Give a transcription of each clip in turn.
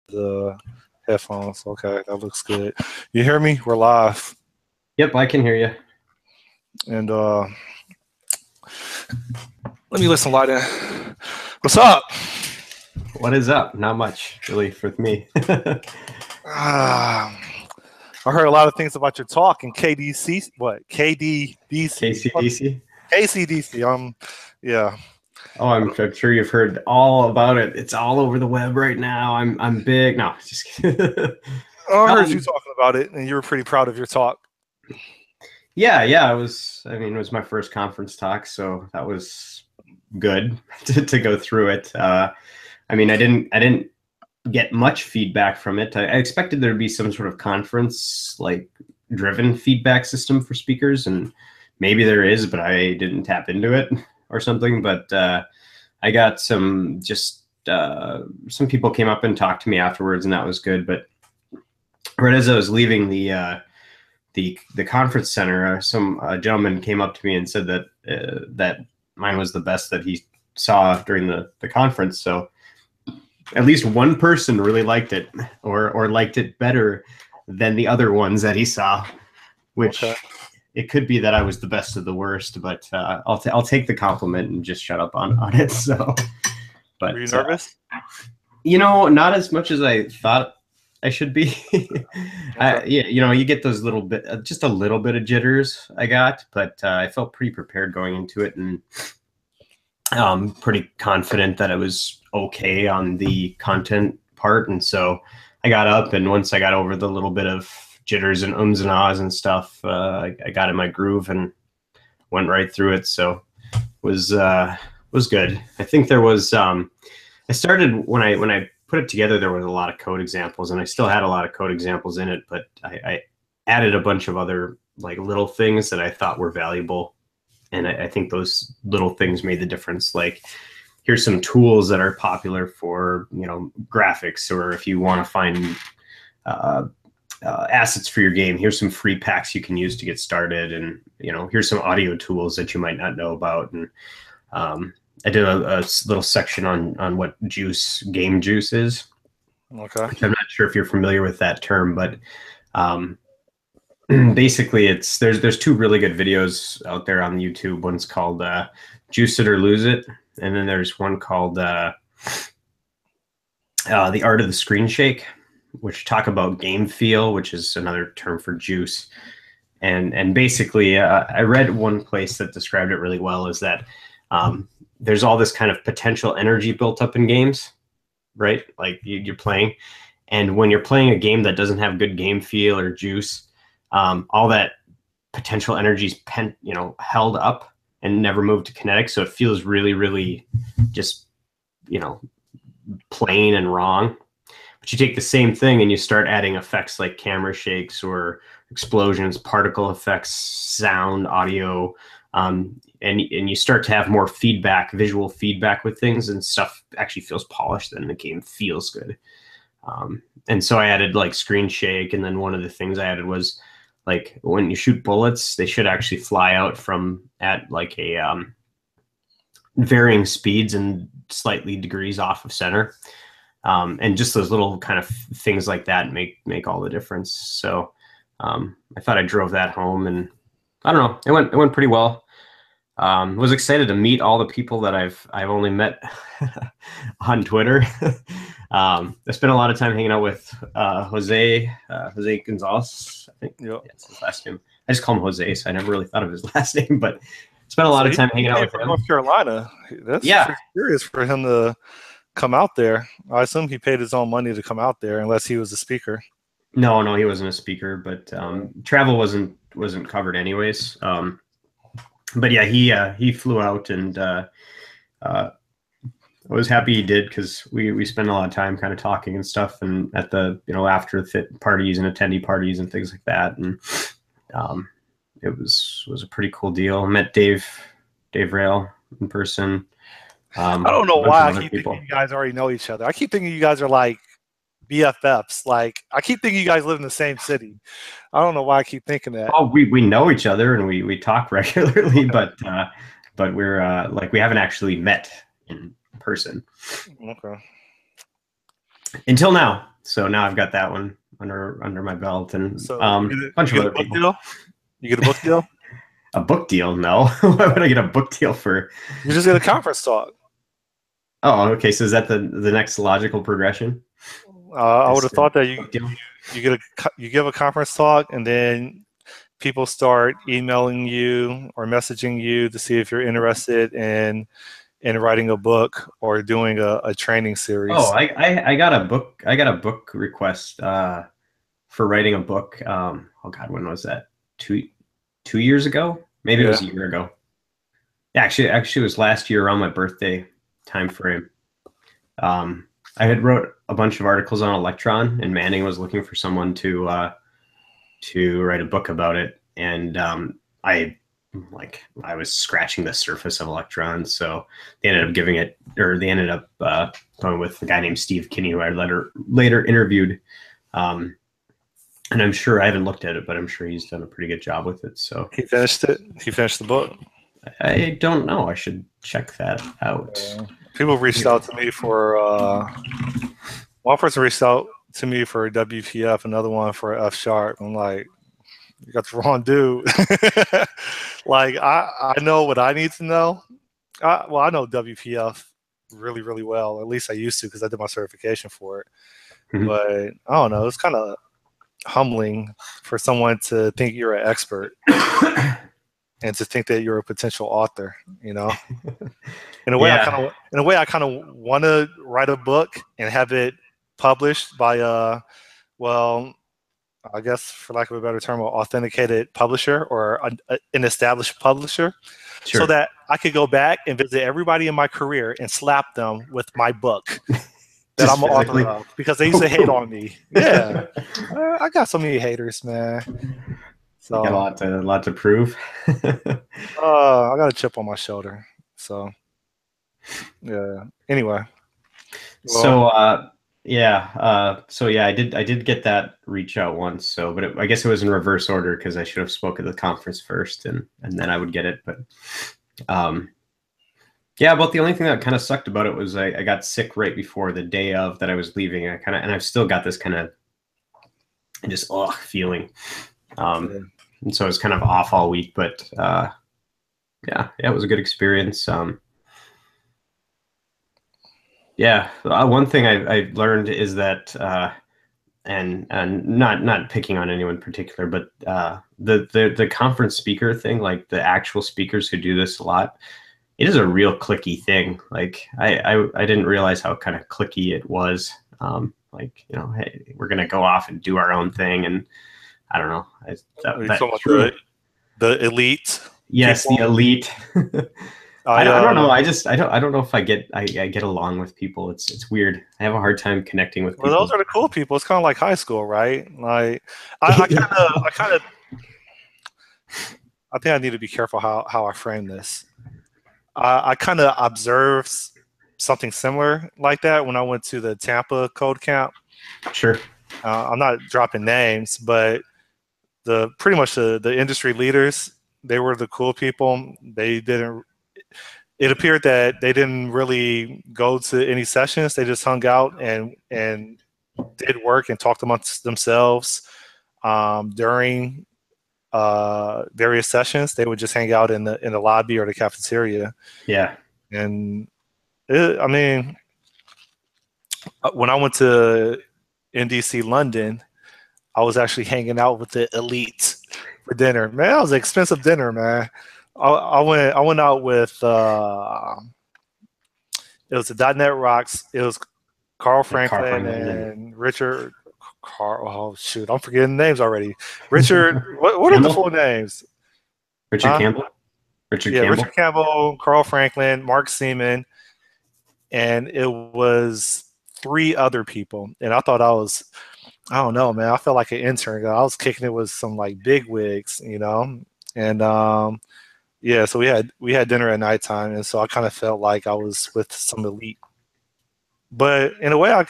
the headphones. Okay, that looks good. You hear me? We're live. Yep, I can hear you. And let me listen light in. What's up? What is up? Not much, really, for me. I heard a lot of things about your talk in KDC. What? KDDC? KCDC? KCDC. Yeah. Oh, I'm sure you've heard all about it. It's all over the web right now. I'm big. No, just kidding. Oh, I heard you talking about it, and you were pretty proud of your talk. Yeah. It was my first conference talk, so that was good to go through it. I didn't get much feedback from it. I expected there to be some sort of conference like driven feedback system for speakers, and maybe there is, but I didn't tap into it or something. But I got some people came up and talked to me afterwards, and that was good. But right as I was leaving the conference center, some gentleman came up to me and said that that mine was the best that he saw during the conference. So at least one person really liked it, or liked it better than the other ones that he saw, which it could be that I was the best of the worst, but I'll take the compliment and just shut up on it. So, but were you nervous? Not as much as I thought I should be. You get those little bit, just a little bit of jitters I got, but I felt pretty prepared going into it, and pretty confident that I was okay on the content part. And so I got up, and once I got over the little bit of jitters and ums and ahs and stuff, I got in my groove and went right through it. So it was good. I think there was I started when I put it together, there was a lot of code examples, and I still had a lot of code examples in it, but I added a bunch of other like little things that I thought were valuable. And I think those little things made the difference. Like, here's some tools that are popular for, graphics, or if you want to find assets for your game, here's some free packs you can use to get started. And, here's some audio tools that you might not know about. And I did a little section on what game juice is. Okay. I'm not sure if you're familiar with that term, but basically there's two really good videos out there on YouTube. One's called Juice It or Lose It, and then there's one called The Art of the Screen Shake, which talk about game feel, which is another term for juice. And basically I read one place that described it really well, is that there's all this kind of potential energy built up in games, right? Like you're playing, and when you're playing a game that doesn't have good game feel or juice, all that potential energy is held up and never moved to kinetic. So it feels really, really just, plain and wrong. But you take the same thing and you start adding effects like camera shakes or explosions, particle effects, sound, audio, and you start to have more feedback, visual feedback with things, and stuff actually feels polished, and the game feels good. And so I added like screen shake, and then one of the things I added was, like, when you shoot bullets, they should actually fly out at like a varying speeds and slightly degrees off of center. And just those little kind of things like that make all the difference. So I thought I drove that home, and I don't know, it went pretty well. Was excited to meet all the people that I've only met on Twitter. I spent a lot of time hanging out with Jose Gonzalez, I think. Yep. That's his last name. I just call him Jose, so I never really thought of his last name, but spent a lot of time hanging out with him. North Carolina. That's curious for him to come out there. I assume he paid his own money to come out there, unless he was a speaker. No, he wasn't a speaker, but travel wasn't covered anyways. But yeah, he flew out, and I was happy he did, because we spent a lot of time kind of talking and stuff, and at the after parties and attendee parties and things like that, and it was a pretty cool deal. I met Dave Rail in person. I don't know why I keep thinking you guys already know each other. I keep thinking you guys are like BFFs. Like, I keep thinking you guys live in the same city. I don't know why I keep thinking that. Oh, we know each other, and we talk regularly, but we're like, we haven't actually met in person. Okay. Until now. So now I've got that one under my belt, and So a bunch of other people. Deal? You get a book deal? A book deal? No. Why would I get a book deal for? You just get a conference talk. Oh, okay. So is that the next logical progression? I would have thought that you give a conference talk, and then people start emailing you or messaging you to see if you're interested in writing a book or doing a training series. Oh, I got a book. I got a book request for writing a book. Oh God, when was that? Two years ago? Maybe it was a year ago. Actually, it was last year around my birthday time frame. I had wrote a bunch of articles on Electron, and Manning was looking for someone to write a book about it. And I was scratching the surface of Electron, so they ended up going with a guy named Steve Kinney, who I later interviewed. And I'm sure I haven't looked at it, but I'm sure he's done a pretty good job with it. So he finished it. He finished the book. I don't know. I should check that out. People reached out to me for one person reached out to me for WPF, another one for F Sharp. I'm like, you got the wrong dude. Like I know what I need to know. I know WPF really, really well. At least I used to, because I did my certification for it. Mm-hmm. But I don't know. It's kind of humbling for someone to think you're an expert and to think that you're a potential author. In a way, I kind of want to write a book and have it published by I guess, for lack of a better term, an authenticated publisher or an established publisher, so that I could go back and visit everybody in my career and slap them with my book that I'm an author of, because they used to hate on me. Yeah, I got so many haters, man. So you got a lot to prove. I got a chip on my shoulder. So yeah. Anyway. Well, I did get that reach out once. So, but I guess it was in reverse order, because I should have spoken at the conference first, and then I would get it. But about the only thing that kind of sucked about it was I got sick right before the day of that I was leaving. And I've still got this kind of just feeling. And so I was kind of off all week, but it was a good experience. One thing I learned is that, and not picking on anyone in particular, but the conference speaker thing, like the actual speakers who do this a lot, it is a real clicky thing. Like I didn't realize how kind of clicky it was. Hey, we're gonna go off and do our own thing, and I don't know. The elite. Yes, people? The elite. I don't know. I don't know if I get along with people. It's weird. I have a hard time connecting with people. Well, those are the cool people. It's kind of like high school, right? Like I think I need to be careful how I frame this. I kind of observed something similar like that when I went to the Tampa Code Camp. Sure. I'm not dropping names, but pretty much the industry leaders, they were the cool people. It appeared that they didn't really go to any sessions. They just hung out and did work and talked amongst themselves during various sessions. They would just hang out in the lobby or the cafeteria. Yeah. And when I went to NDC London, I was actually hanging out with the elite for dinner. Man, that was an expensive dinner, man. I went out with it was the .NET Rocks. It was Carl Franklin and Richard. Oh shoot, I'm forgetting names already. Richard, what are the full names? Richard Campbell. Richard Campbell, Carl Franklin, Mark Seaman, and it was 3 other people. And I thought I don't know, man. I felt like an intern. I was kicking it with some like big wigs, and so we had dinner at nighttime, and so I kind of felt like I was with some elite. But in a way, I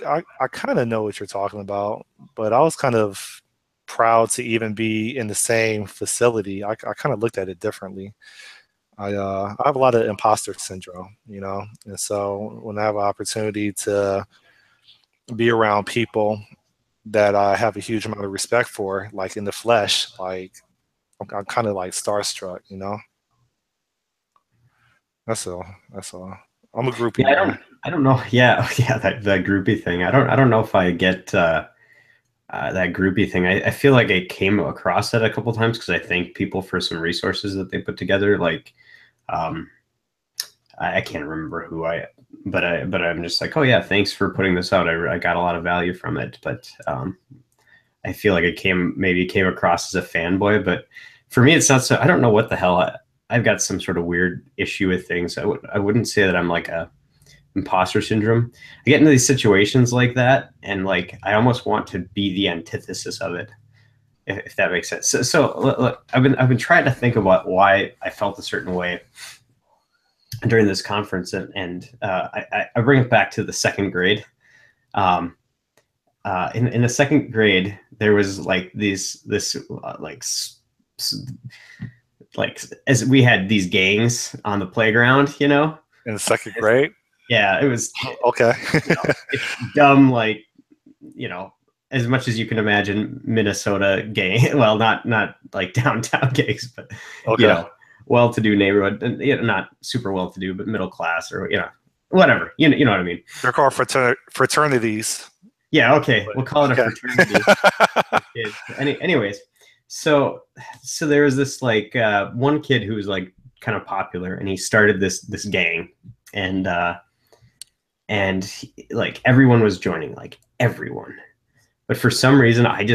kind of know what you're talking about. But I was kind of proud to even be in the same facility. I kind of looked at it differently. I have a lot of imposter syndrome, and so when I have an opportunity to be around people that I have a huge amount of respect for, like in the flesh. Like I'm kind of like starstruck, you know. That's all. That's all. I'm a groupie, Yeah, man. I don't know. Yeah, yeah, that groupie thing. I don't know if I get that groupie thing. I feel like I came across that a couple times because I thank people for some resources that they put together. Like, um, I can't remember who but I'm just like, oh yeah, thanks for putting this out. I got a lot of value from it. But I feel like maybe came across as a fanboy. But for me, it's not so. I don't know what the hell. I've got some sort of weird issue with things. I wouldn't say that I'm like a imposter syndrome. I get into these situations like that, and like I almost want to be the antithesis of it, if that makes sense. So look, I've been trying to think about why I felt a certain way during this conference, and I bring it back to the second grade. In the second grade, there was like like as we had these gangs on the playground, you know. In the second grade. Yeah, it was okay. It's dumb, like, you know, as much as you can imagine, Minnesota gang. Well, not like downtown gangs, but okay. You know, well-to-do neighborhood, and you know, not super well-to-do, but middle class, or you know, whatever. You know what I mean. They're called fraternities. Yeah. Okay, we'll call it a fraternity. Anyways, so there was this like one kid who was like kind of popular, and he started this gang, and like everyone was joining, like everyone. But for some reason, I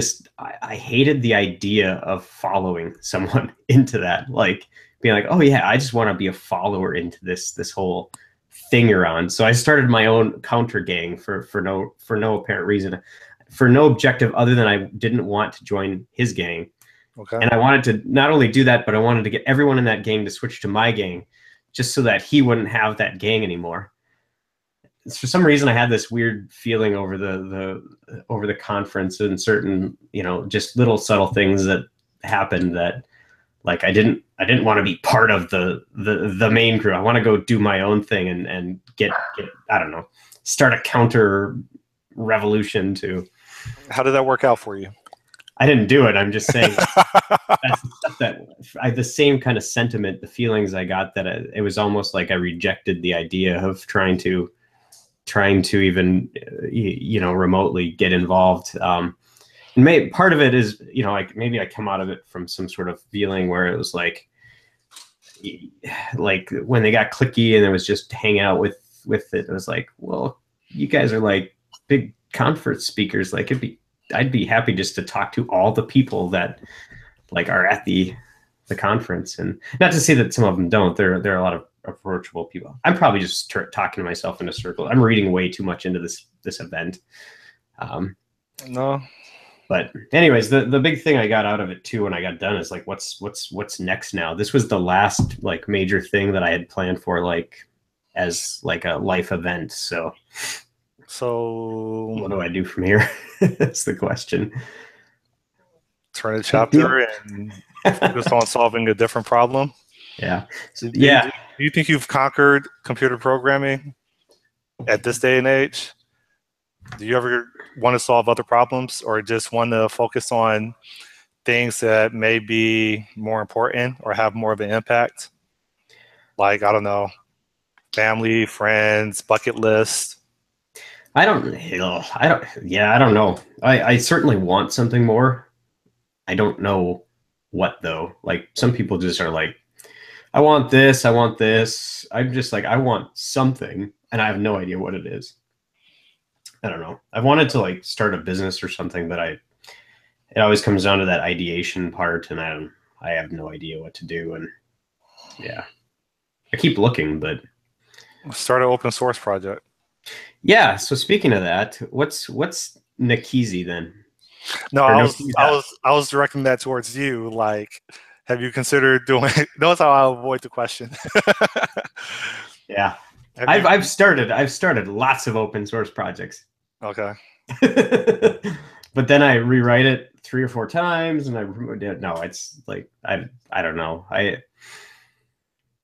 hated the idea of following someone into that, like being like, oh yeah, I just want to be a follower into this whole thing you're on. So I started my own counter gang for no apparent reason, for no objective other than I didn't want to join his gang. Okay. And I wanted to not only do that, but I wanted to get everyone in that gang to switch to my gang, just so that he wouldn't have that gang anymore. For some reason, I had this weird feeling over the conference, and certain, you know, just little subtle things that happened that, like, I didn't want to be part of the main crew. I want to go do my own thing and get I don't know, start a counter revolution to. How did that work out for you? I didn't do it. I'm just saying that's the stuff that I the same kind of sentiment, the feelings I got, that it was almost like I rejected the idea of trying to even, you know, remotely get involved. And part of it is, you know, like maybe I come out of it from some sort of feeling where it was like when they got cliquey and it was just hanging out with it. It was like, well, you guys are like big conference speakers. Like I'd be happy just to talk to all the people that like are at the conference, and not to say that some of them don't. There are a lot of approachable people. I'm probably just talking to myself in a circle. I'm reading way too much into this event. No. But anyways, the big thing I got out of it too when I got done is like, what's next now? This was the last like major thing that I had planned for, like as like a life event. So what do I do from here? That's the question. Turn a chapter and focus on solving a different problem. Yeah. So do you think you've conquered computer programming at this day and age? Do you ever want to solve other problems, or just want to focus on things that may be more important or have more of an impact? Like, I don't know, family, friends, bucket list. I don't know. I certainly want something more. I don't know what though. Like some people just are like, I want this. I'm just like, I want something, and I have no idea what it is. I don't know. I wanted to like start a business or something, but it always comes down to that ideation part, and I have no idea what to do. And yeah, I keep looking, but start an open source project. Yeah. So speaking of that, what's Nikizi then? No, I was directing that towards you. Like, have you considered doing? Notice how I avoid the question. Yeah, I've started lots of open source projects. Okay. But then I rewrite it 3 or 4 times, and it's like I don't know.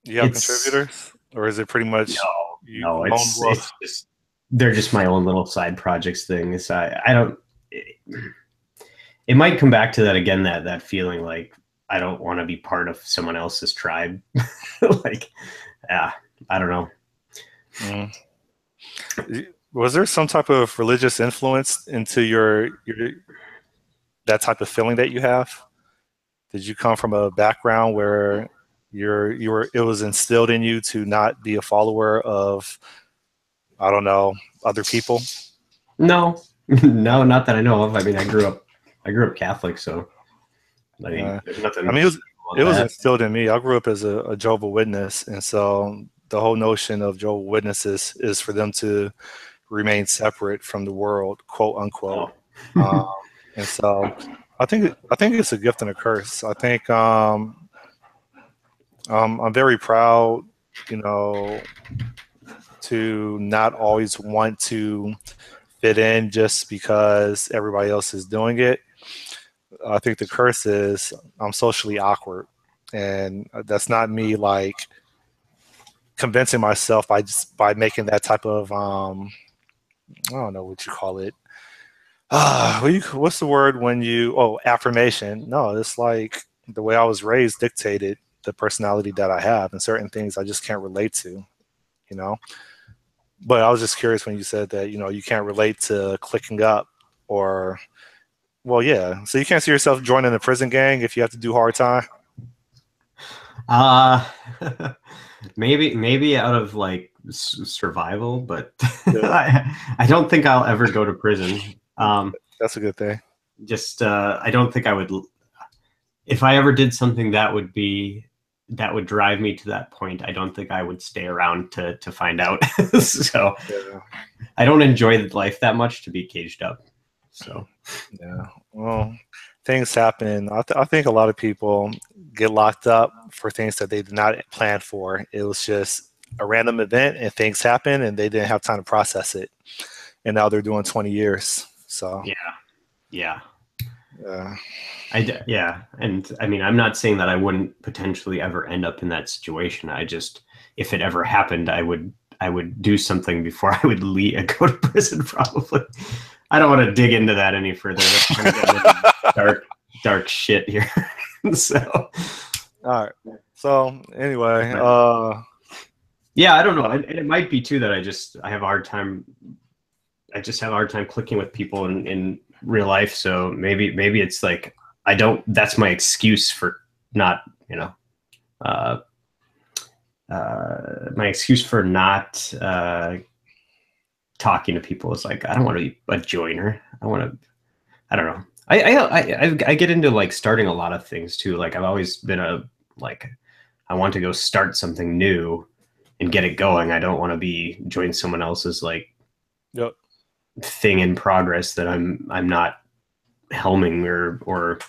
You have contributors, or is it pretty much no? It's just they're just my own little side projects things. I don't. it might come back to that again, that feeling like I don't want to be part of someone else's tribe. Like, yeah, I don't know. Mm. Was there some type of religious influence into your that type of feeling that you have? Did you come from a background where you were it was instilled in you to not be a follower of, I don't know, other people? No, no, not that I know of. I mean, I grew up Catholic, so I mean, there's I nothing mean, it about was that. instilled in me. I grew up as a Jehovah Witness, and so the whole notion of Jehovah Witnesses is for them to remain separate from the world, quote unquote. Um, Oh. and so I think it's a gift and a curse. I think I'm very proud, you know, to not always want to fit in just because everybody else is doing it. I think the curse is I'm socially awkward, and that's not me like convincing myself by just by making that type of I don't know what you call it. What's the word when you affirmation? No, it's like the way I was raised dictated the personality that I have, and certain things I just can't relate to, you know. But I was just curious when you said that you can't relate to clicking up or well, yeah. So you can't see yourself joining the prison gang if you have to do hard time. Uh, maybe out of like survival, but Yeah, I don't think I'll ever go to prison. that's a good thing. Just I don't think I would. If I ever did something that would drive me to that point, I don't think I would stay around to find out. So Yeah, I don't enjoy life that much to be caged up. So yeah. Well, things happen. I think a lot of people get locked up for things that they did not plan for. It was just a random event, and things happen, and they didn't have time to process it. And now they're doing 20 years. So yeah, yeah. yeah, Yeah, and I mean, I'm not saying that I wouldn't potentially ever end up in that situation. I just, if it ever happened, I would do something before I would go to prison. Probably. I don't want to dig into that any further. That's kind of getting into dark shit here. So, all right. So anyway, yeah, I don't know, and it might be too that I have a hard time. I just have a hard time clicking with people in real life. So maybe it's like I don't. That's my excuse for not, uh, my excuse for not talking to people is like I don't want to be a joiner. I want to. I don't know. I get into like starting a lot of things too. Like I've always been I want to go start something new and get it going. I don't want to be join someone else's like yep. thing in progress that I'm not helming or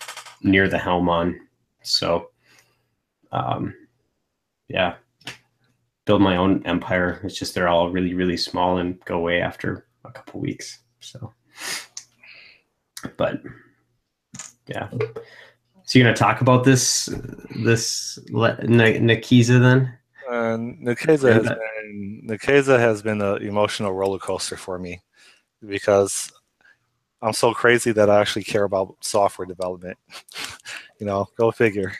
near the helm on. So yeah, build my own empire. It's just they're all really, really small and go away after a couple weeks. So but yeah. So you're gonna talk about this Nikiza then? Nikeza has been an emotional roller coaster for me because I'm so crazy that I actually care about software development. Go figure.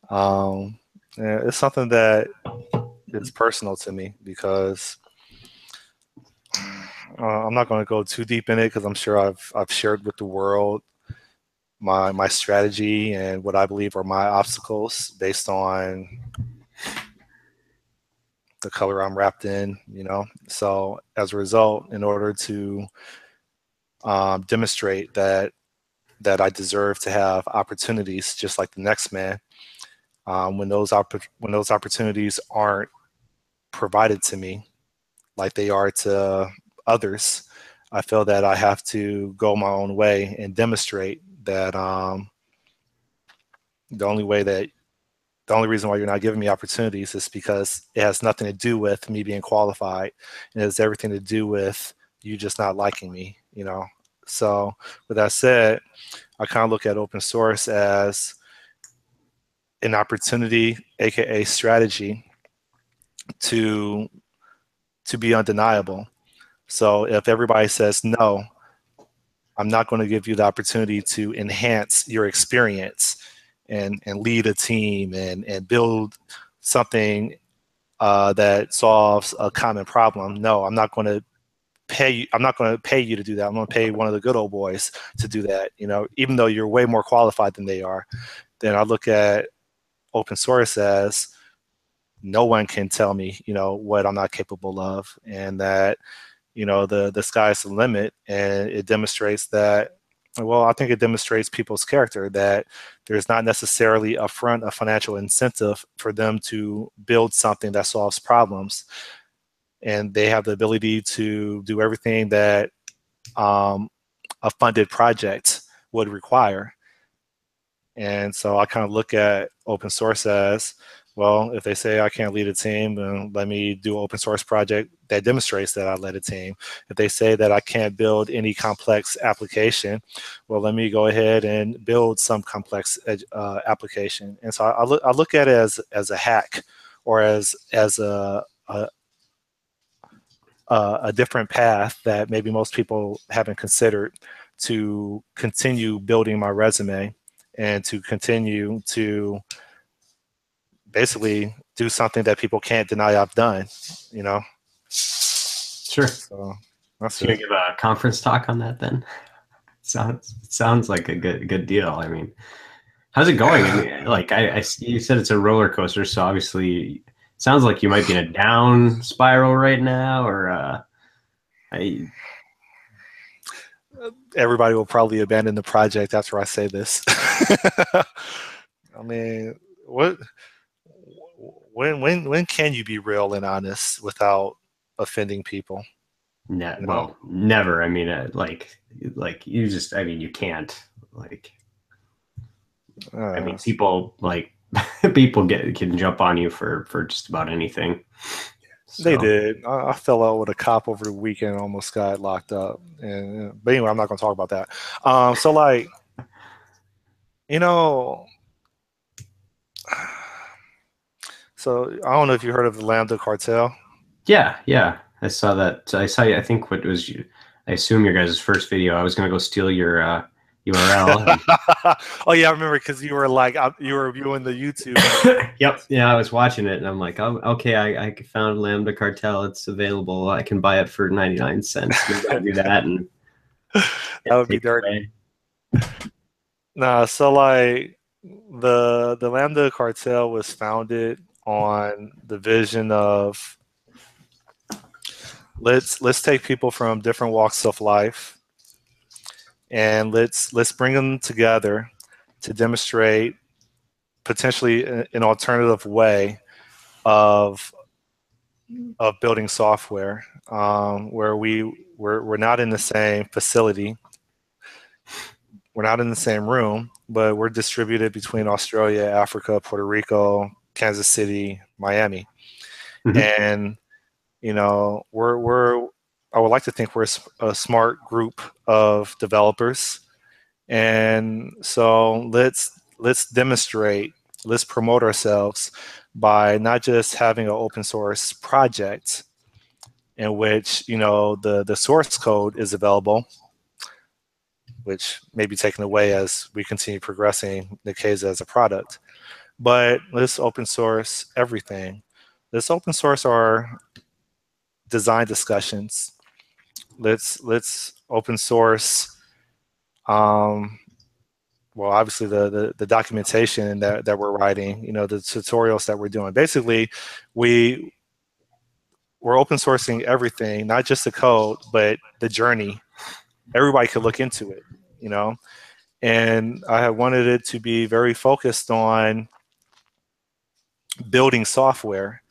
Yeah, it's something that is personal to me because I'm not going to go too deep in it because I'm sure I've shared with the world my strategy and what I believe are my obstacles based on the color I'm wrapped in. So as a result, in order to demonstrate that I deserve to have opportunities just like the next man, when those opportunities aren't provided to me like they are to others, I feel that I have to go my own way and demonstrate that the only way that the only reason why you're not giving me opportunities is because it has nothing to do with me being qualified. It has everything to do with you just not liking me. So with that said, I kind of look at open source as an opportunity, aka strategy, to be undeniable. So if everybody says no, I'm not going to give you the opportunity to enhance your experience and lead a team and build something that solves a common problem. No, I'm not going to pay you. I'm not going to pay you to do that. I'm going to pay one of the good old boys to do that. Even though you're way more qualified than they are. Then I look at open source as no one can tell me, what I'm not capable of, and that, the sky's the limit. And it demonstrates that, well, I think it demonstrates people's character, that there's not necessarily upfront a financial incentive for them to build something that solves problems. And they have the ability to do everything that a funded project would require. And so I kind of look at open source as, well, if they say I can't lead a team, then let me do an open source project that demonstrates that I led a team. If they say that I can't build any complex application, well, let me go ahead and build some complex application. And so I look at it as a hack, or as a different path that maybe most people haven't considered, to continue building my resume and to continue to basically do something that people can't deny I've done, Sure. So that's Can you give a conference talk on that then? Sounds like a good deal. I mean, how's it going? I mean, like you said, it's a roller coaster, so obviously it sounds like you might be in a down spiral right now, or everybody will probably abandon the project after I say this. I mean, when can you be real and honest without offending people? Well, never. I mean, like you just, I mean, you can't, like, I mean, people can jump on you for just about anything. So. They did. I fell out with a cop over the weekend, almost got locked up. But anyway, I'm not going to talk about that. So like, so I don't know if you heard of the Lambda cartel. Yeah. I saw that. I think what was I assume your guys' first video. I was going to go steal your URL. Oh yeah, I remember, because you were like, you were viewing the YouTube. Yep. Yeah, I was watching it, and I'm like, oh, okay, I found Lambda Cartel. It's available. I can buy it for 99 cents. Maybe I'll do that, and that would be dirty. Nah, so like the Lambda Cartel was founded on the vision of, let's take people from different walks of life, and let's bring them together to demonstrate potentially an alternative way of building software, where we're not in the same facility, we're not in the same room, but we're distributed between Australia, Africa, Puerto Rico, Kansas City, Miami. Mm-hmm. And I would like to think we're a smart group of developers, and so let's demonstrate, let's promote ourselves by not just having an open source project in which the source code is available, which may be taken away as we continue progressing Nikeza as a product, but let's open source everything. Let's open source our design discussions. Let's open source, well, obviously the documentation that we're writing, the tutorials that we're doing. Basically, we're open sourcing everything, not just the code, but the journey. Everybody could look into it, and I had wanted it to be very focused on building software,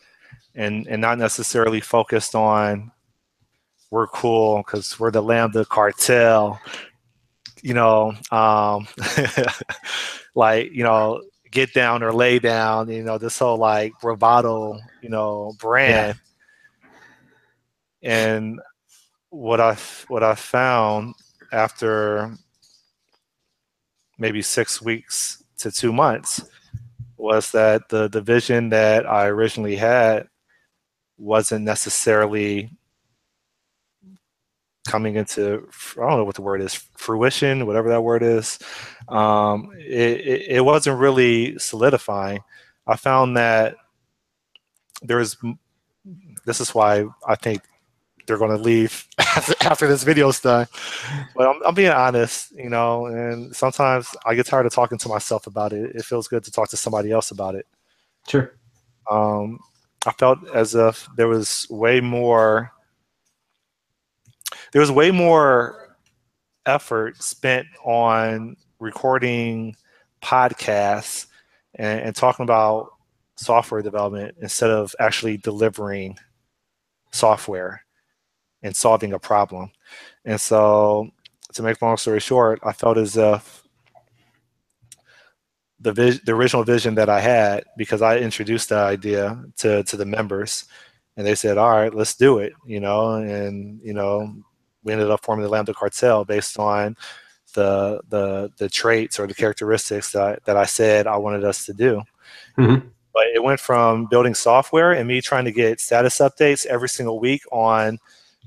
and not necessarily focused on, we're cool because we're the Lambda Cartel, like, get down or lay down, this whole like bravado, brand. Yeah. And what I found after maybe 6 weeks to 2 months was that the vision that I originally had wasn't necessarily coming into, I don't know what the word is, fruition, whatever that word is. It wasn't really solidifying. I found that there's, this is why I think they're going to leave after this video's done. But I'm being honest, you know, and sometimes I get tired of talking to myself about it. It feels good to talk to somebody else about it. Sure. I felt as if there was way more effort spent on recording podcasts and talking about software development instead of actually delivering software and solving a problem. And so, to make long story short, I felt as if the original vision that I had, because I introduced the idea to the members, and they said, "All right, let's do it," you know, and you know, we ended up forming the Lambda Cartel based on the traits or the characteristics that I said I wanted us to do. Mm-hmm. But it went from building software and me trying to get status updates every single week on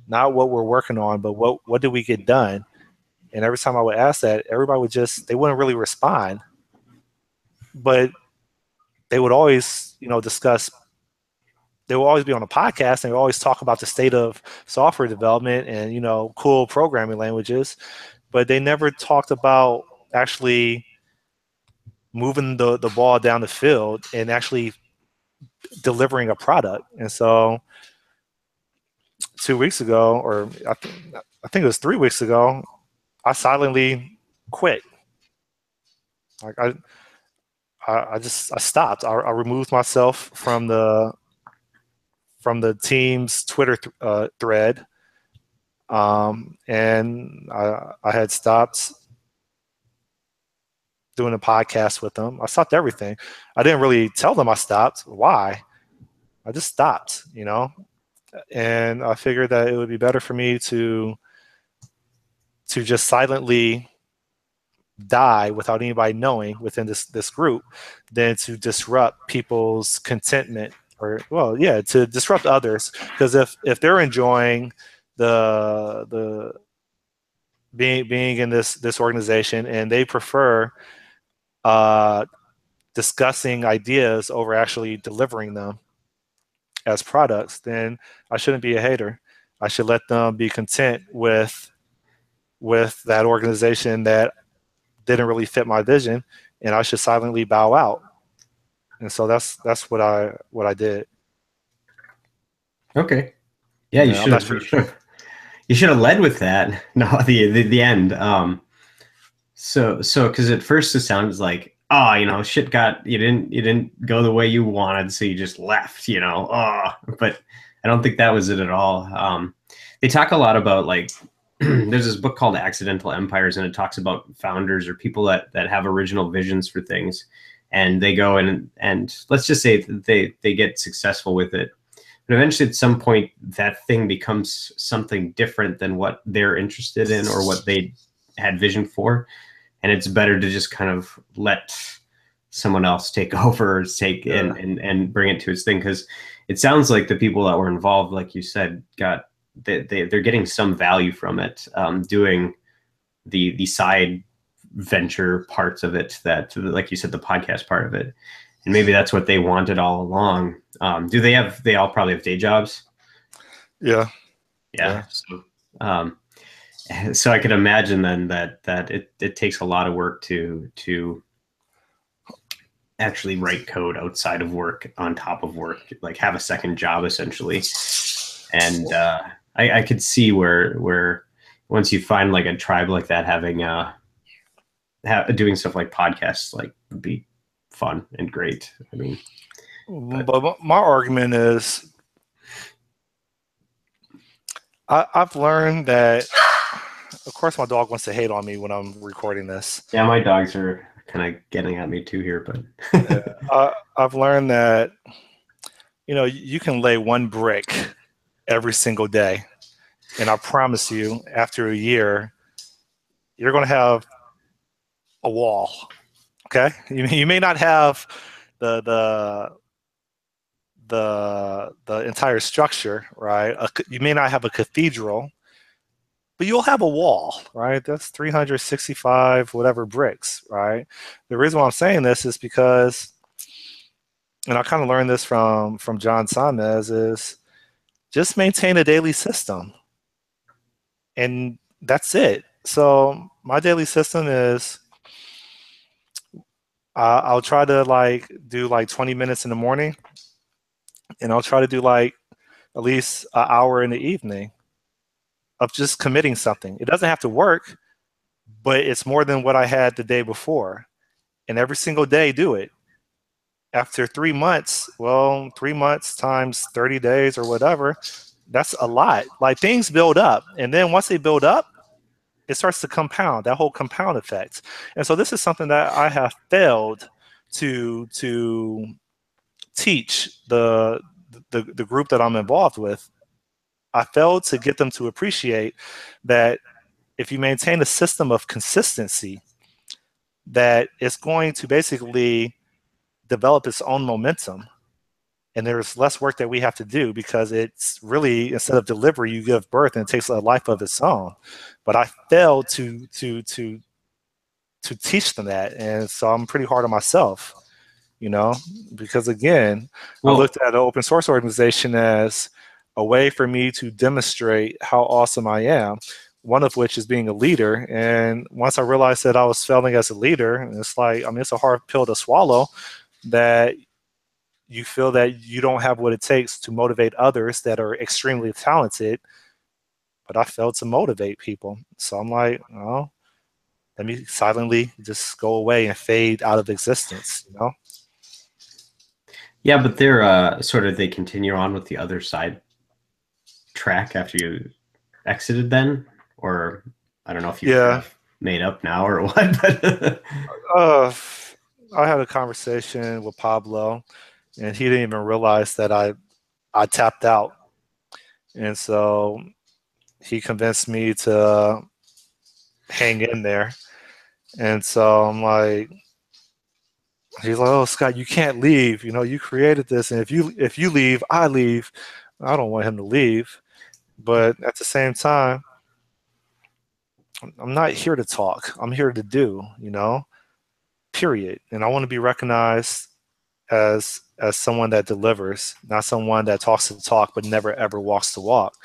not what we're working on, but what did we get done. And every time I would ask that, everybody would they wouldn't really respond, but they would always, you know, discuss. They will always be on a podcast and they always talk about the state of software development and, you know, cool programming languages, but they never talked about actually moving the ball down the field and actually delivering a product. And so 2 weeks ago, or I think it was 3 weeks ago, I silently quit. Like I stopped. I removed myself from the team's Twitter thread, and I had stopped doing a podcast with them. I stopped everything. I didn't really tell them I stopped. Why? I just stopped, you know. And I figured that it would be better for me to just silently die without anybody knowing within this group than to disrupt people's contentment, or to disrupt others. Because if they're enjoying the being in this organization and they prefer discussing ideas over actually delivering them as products, then I shouldn't be a hater. I should let them be content with that organization that didn't really fit my vision, and I should silently bow out. And so that's what I did. Okay. Yeah, you should have. Sure. You should have led with that. No, the end. So because at first it sounds like, oh, you know, shit you didn't go the way you wanted, so you just left, you know. Oh, but I don't think that was it at all. They talk a lot about, like, there's this book called Accidental Empires, and it talks about founders or people that have original visions for things, and they go and let's just say they get successful with it. But eventually, at some point, that thing becomes something different than what they're interested in or what they had vision for. And it's better to just kind of let someone else take over, and bring it to its thing. Because it sounds like the people that were involved, like you said, they're getting some value from it, doing the side venture parts of it, that, like you said, the podcast part of it. And maybe that's what they wanted all along. They all probably have day jobs? Yeah. So I could imagine then that it takes a lot of work to actually write code outside of work, on top of work, like have a second job essentially. And I could see where once you find like a tribe like that, having doing stuff like podcasts like would be fun and great. I mean, but my argument is, I've learned that, of course, my dog wants to hate on me when I'm recording this. Yeah, my dogs are kind of getting at me too here, but I've learned that, you know, you can lay one brick every single day, and I promise you, after a year, you're going to have a wall. Okay, you may not have the entire structure, right? You may not have a cathedral, but you'll have a wall, right? That's 365 whatever bricks, right? The reason why I'm saying this is because, and I kind of learned this from John Samez, is just maintain a daily system, and that's it. So my daily system is I'll try to like do like 20 minutes in the morning, and I'll try to do like at least an hour in the evening of just committing something. It doesn't have to work, but it's more than what I had the day before. And every single day, do it. After 3 months, well, 3 months times 30 days or whatever, that's a lot. Like things build up. And then once they build up, it starts to compound, that whole compound effect. And so this is something that I have failed to teach the group that I'm involved with. I failed to get them to appreciate that if you maintain a system of consistency, that it's going to basically develop its own momentum. And there's less work that we have to do because it's really, instead of delivery, you give birth and it takes a life of its own. But I failed to teach them that. And so I'm pretty hard on myself, because again, I looked at an open source organization as a way for me to demonstrate how awesome I am, one of which is being a leader. And once I realized that I was failing as a leader, it's like, it's a hard pill to swallow, that you feel that you don't have what it takes to motivate others that are extremely talented. But I failed to motivate people. So I'm like, oh, let me silently just go away and fade out of existence, Yeah, but they're sort of, they continue on with the other side track after you exited then, or I don't know if you made up now or what. But I had a conversation with Pablo, and he didn't even realize that I tapped out, and so he convinced me to hang in there. And so I'm like, he's like, "Oh, Scott, you can't leave. You created this, and if you leave, I leave. I don't want him to leave, but at the same time, I'm not here to talk. I'm here to do. Period. And I want to be recognized as someone that delivers, not someone that talks the talk but never ever walks the walk.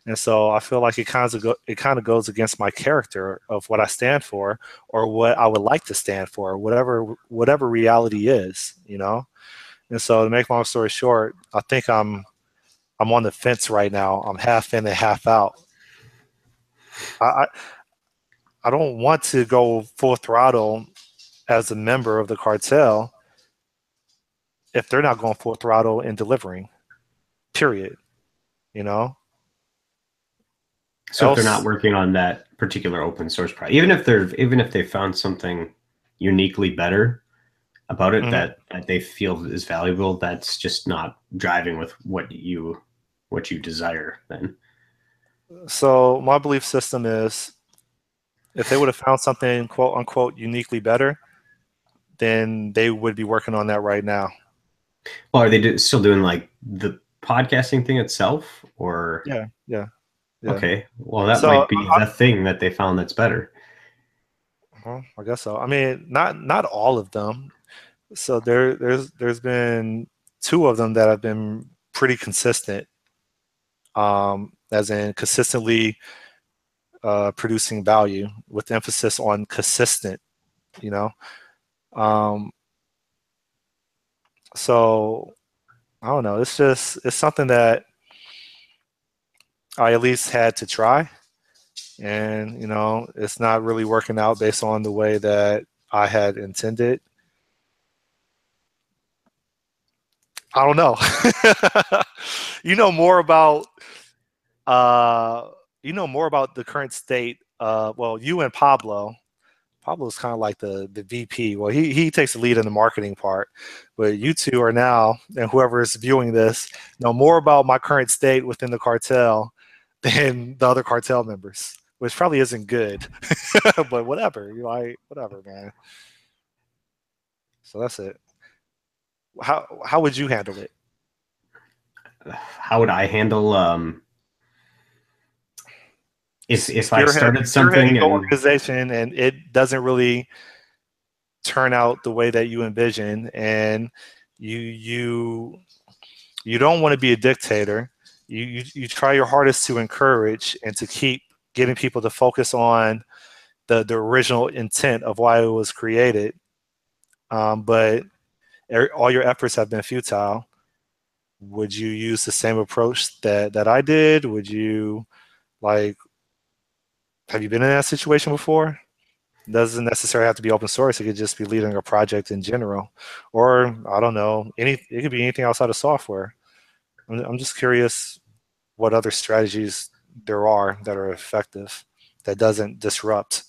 And so I feel like it kind of goes against my character of what I stand for or what I would like to stand for, whatever reality is. And so to make long story short, I think I'm on the fence right now. I'm half in and half out. I I don't want to go full throttle as a member of the cartel if they're not going full throttle in delivering, period. So if they're not working on that particular open source project, even if they found something uniquely better about it, that they feel is valuable, that's just not driving with what you desire then. So my belief system is, if they would have found something quote unquote uniquely better, then they would be working on that right now. Well, are they still doing like the podcasting thing itself, or? Yeah. Okay, well, that might be the thing that they found that's better. Well, I guess so. Not all of them. So there's been two of them that have been pretty consistent, as in consistently producing value with emphasis on consistent. So I don't know. It's something that I at least had to try, and it's not really working out based on the way that I had intended. I don't know. More about more about the current state. Well, you and Pablo's kind of like the VP. Well, he takes the lead in the marketing part, but you two are now, and whoever is viewing this, know more about my current state within the cartel than the other cartel members, which probably isn't good. But whatever, whatever, man. So that's it. How would you handle it? How would I handle if I started something and organization and it doesn't really turn out the way that you envision, and you don't want to be a dictator. You try your hardest to encourage and to keep getting people to focus on the original intent of why it was created. But all your efforts have been futile. Would you use the same approach that I did? Would you, like, have you been in that situation before? It doesn't necessarily have to be open source. It could just be leading a project in general, or I don't know. It could be anything outside of software. I'm just curious what other strategies there are that are effective that doesn't disrupt.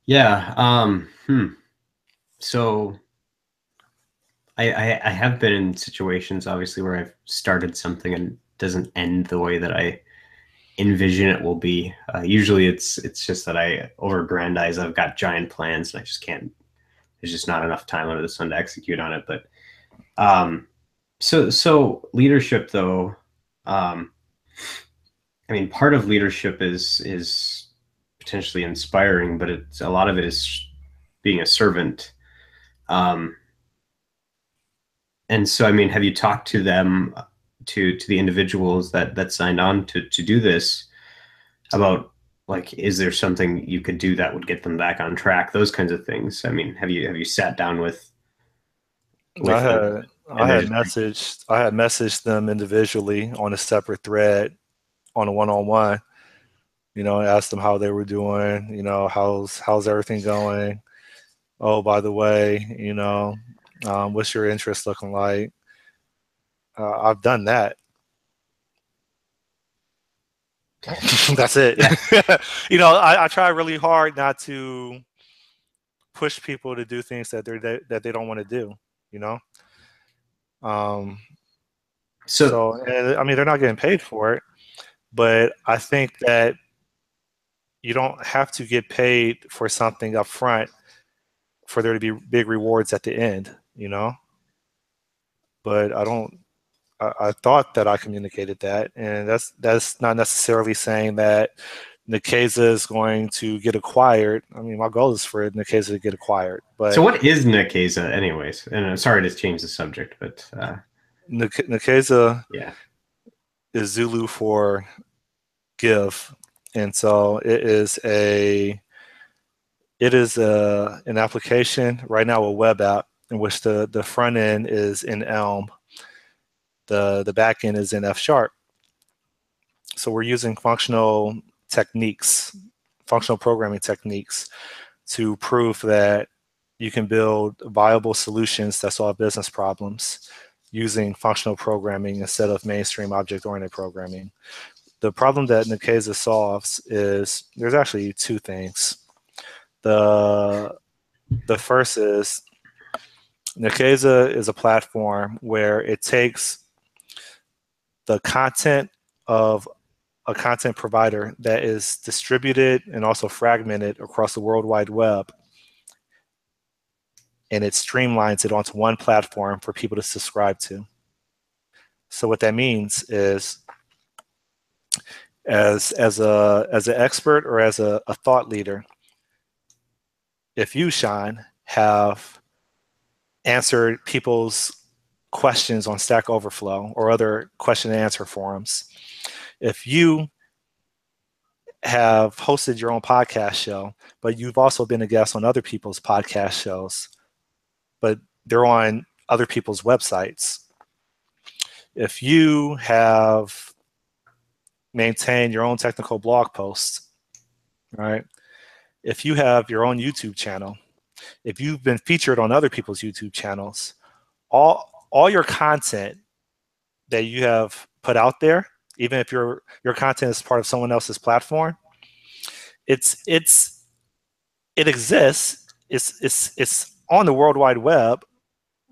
Yeah. So I have been in situations, obviously, where I've started something and it doesn't end the way that I envision it will be. Usually it's just that I over-aggrandize. I've got giant plans and I just can't, there's just not enough time under the sun to execute on it. But so leadership, though, I mean, part of leadership is potentially inspiring, but it's a lot of it is being a servant. And so, I mean, have you talked to them, to the individuals that signed on to do this, about, like, is there something you could do that would get them back on track? Those kinds of things. I mean, have you sat down with I had messaged them individually on a separate thread on a one-on-one. Asked them how they were doing. How's everything going? Oh, by the way, what's your interest looking like? I've done that. That's it. I try really hard not to push people to do things that they don't want to do. So, and I mean, they're not getting paid for it, but I think that you don't have to get paid for something up front for there to be big rewards at the end. But I thought that I communicated that, and that's not necessarily saying that Nekeza is going to get acquired. I mean, my goal is for Nekeza to get acquired. But so what is Nekeza, anyways? And I'm sorry to change the subject, but Nekeza, is Zulu for give, and so it is an application right now, a web app in which the front end is in Elm. The back end is in F#. So we're using functional programming techniques to prove that you can build viable solutions that solve business problems using functional programming instead of mainstream object-oriented programming. The problem that Nekeza solves is, there's actually two things. The first is, Nekeza is a platform where it takes the content of a content provider that is distributed and also fragmented across the World Wide Web, and it streamlines it onto one platform for people to subscribe to. So what that means is, as an expert or as a thought leader, if you, Sean, have answered people's questions on Stack Overflow or other question and answer forums, if you have hosted your own podcast show, but you've also been a guest on other people's podcast shows, but they're on other people's websites, if you have maintained your own technical blog posts, right? If you have your own YouTube channel, if you've been featured on other people's YouTube channels, all your content that you have put out there, even if your content is part of someone else's platform, it exists. It's on the World Wide Web,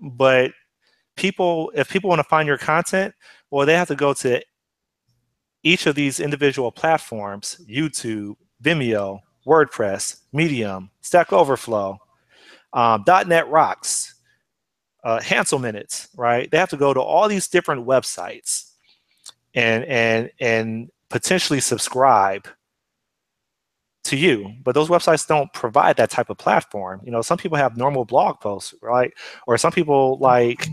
but if people want to find your content, well, they have to go to each of these individual platforms: YouTube, Vimeo, WordPress, Medium, Stack Overflow, .NET Rocks, Hansel Minutes, right? They have to go to all these different websites and potentially subscribe to you, but those websites don't provide that type of platform. You know, some people have normal blog posts, right? Or some people, like,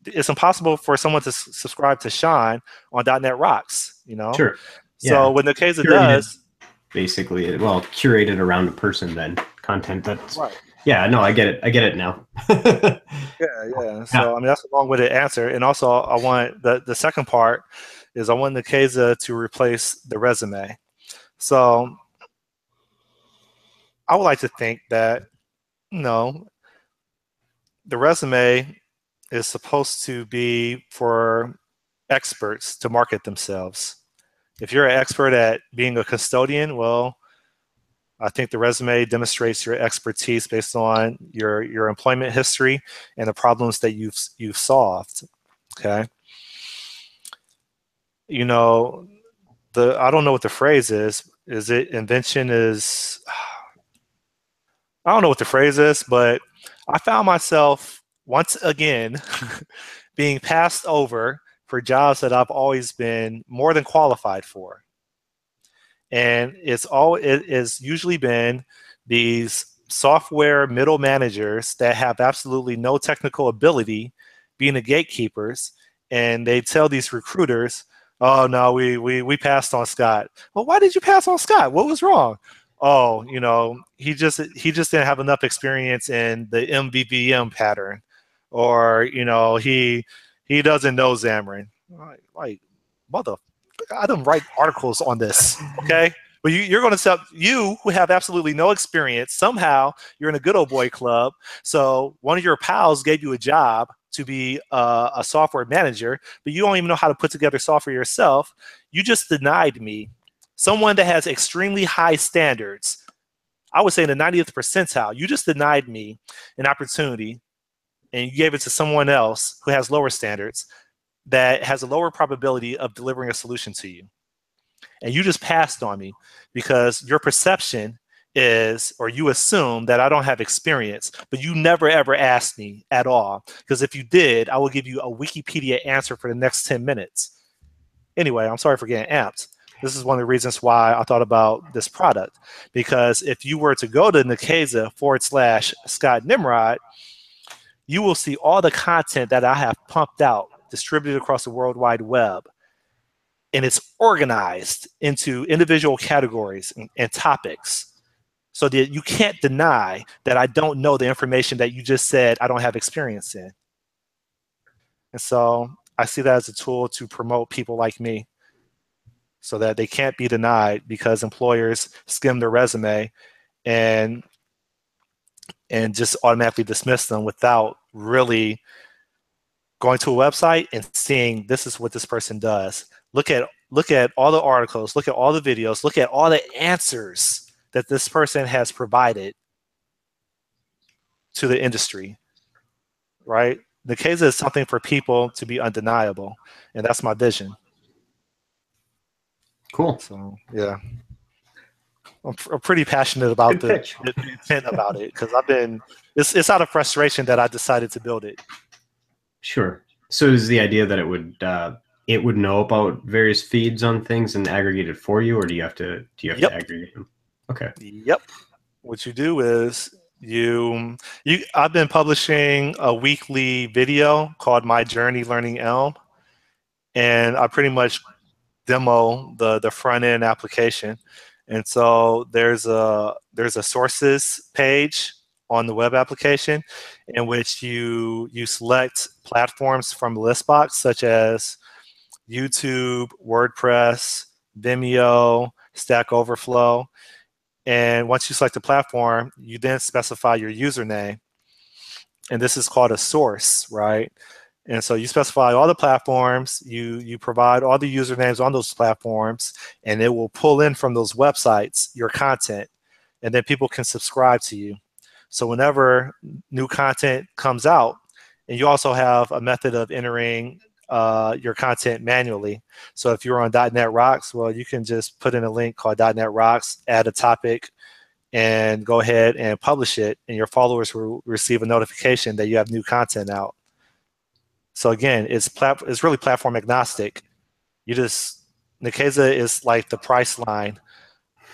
it's impossible for someone to subscribe to Sean on .NET Rocks, you know? Sure. So Yeah. when the Nikeza Curated, does, basically, well, curated around a person, then content that's right. Yeah, no, I get it now. Yeah. So I mean, that's a long-winded answer. And also, I want the second part is I want Nikeza to replace the resume. So I would like to think that, you know, the resume is supposed to be for experts to market themselves. If you're an expert at being a custodian, well, I think the resume demonstrates your expertise based on your employment history and the problems that you've solved. Okay. You know, I don't know what the phrase is. Is it invention is I don't know what the phrase is, but I found myself once again being passed over for jobs that I've always been more than qualified for. And it has usually been these software middle managers that have absolutely no technical ability being the gatekeepers, and they tell these recruiters, oh no, we passed on Scott. Well, why did you pass on Scott? What was wrong? Oh, you know, he just didn't have enough experience in the MVVM pattern, or you know, he doesn't know Xamarin. Like mother, I don't write articles on this, okay? But you're going to tell you who have absolutely no experience. Somehow you're in a good old boy club. So one of your pals gave you a job to be a software manager, but you don't even know how to put together software yourself. You just denied me, someone that has extremely high standards. I would say in the 90th percentile. You just denied me an opportunity, and you gave it to someone else who has lower standards that has a lower probability of delivering a solution to you. And you just passed on me because your perception is, or you assume that I don't have experience, but you never ever asked me at all. Because if you did, I will give you a Wikipedia answer for the next 10 minutes. Anyway, I'm sorry for getting amped. This is one of the reasons why I thought about this product. Because if you were to go to Nikeza/Scott Nimrod, you will see all the content that I have pumped out, distributed across the World Wide Web. And it's organized into individual categories and topics so that you can't deny that I don't know the information that you just said I don't have experience in. And so I see that as a tool to promote people like me so that they can't be denied because employers skim their resume and just automatically dismiss them without really going to a website and seeing this is what this person does. Look at all the articles, look at all the videos, look at all the answers that this person has provided to the industry, right? Nikeza is something for people to be undeniable, and that's my vision. Cool. So, yeah. I'm pretty passionate about the intent about it because it's out of frustration that I decided to build it. Sure. So is the idea that it would know about various feeds on things and aggregate it for you, or do you have to to aggregate them? Okay. Yep. What you do is I've been publishing a weekly video called My Journey Learning Elm, and I pretty much demo the front end application. And so there's a sources page on the web application in which you select platforms from the list box such as YouTube, WordPress, Vimeo, Stack Overflow. And once you select the platform, you then specify your username. And this is called a source, right? And so you specify all the platforms, you provide all the usernames on those platforms, and it will pull in from those websites your content, and then people can subscribe to you. So whenever new content comes out, and you also have a method of entering your content manually. So if you're on .NET Rocks, well, you can just put in a link called .NET Rocks, add a topic, and go ahead and publish it, and your followers will receive a notification that you have new content out. So again, it's really platform agnostic. You just Nikeza is like the price line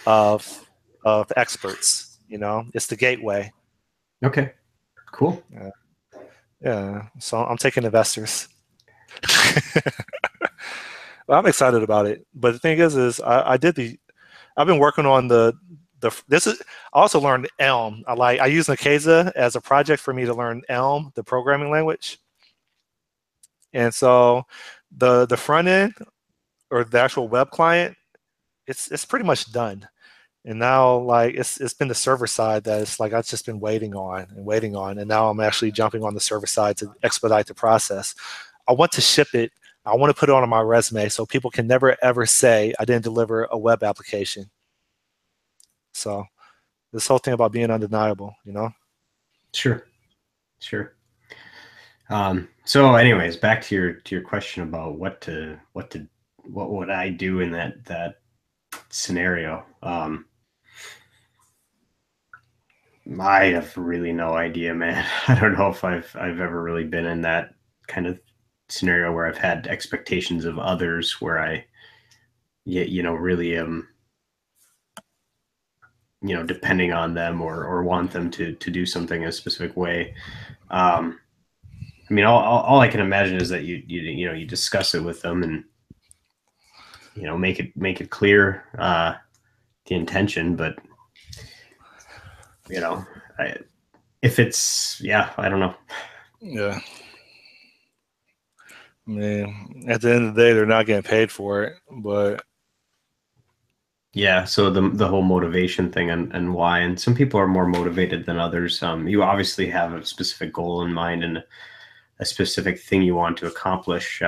of experts. You know, it's the gateway. Okay, cool. Yeah. So I'm taking investors. Well, I'm excited about it. But the thing is I've been working on this is I also learned Elm. I use Nikeza as a project for me to learn Elm, the programming language. And so the front end or the actual web client, it's pretty much done. And now like it's been the server side that it's like I've just been waiting on, and now I'm actually jumping on the server side to expedite the process. I want to ship it. I want to put it on my resume so people can never ever say I didn't deliver a web application. So this whole thing about being undeniable, you know? Sure. So anyways, back to your question about what would I do in that scenario. I have really no idea, man. I don't know if I've ever really been in that kind of scenario where I've had expectations of others where I really depending on them or want them to do something a specific way. I mean, all I can imagine is that you discuss it with them and make it clear the intention, but if it's I don't know. Yeah. I mean, at the end of the day, they're not getting paid for it, but yeah. So the whole motivation thing and why, and some people are more motivated than others. You obviously have a specific goal in mind and a specific thing you want to accomplish.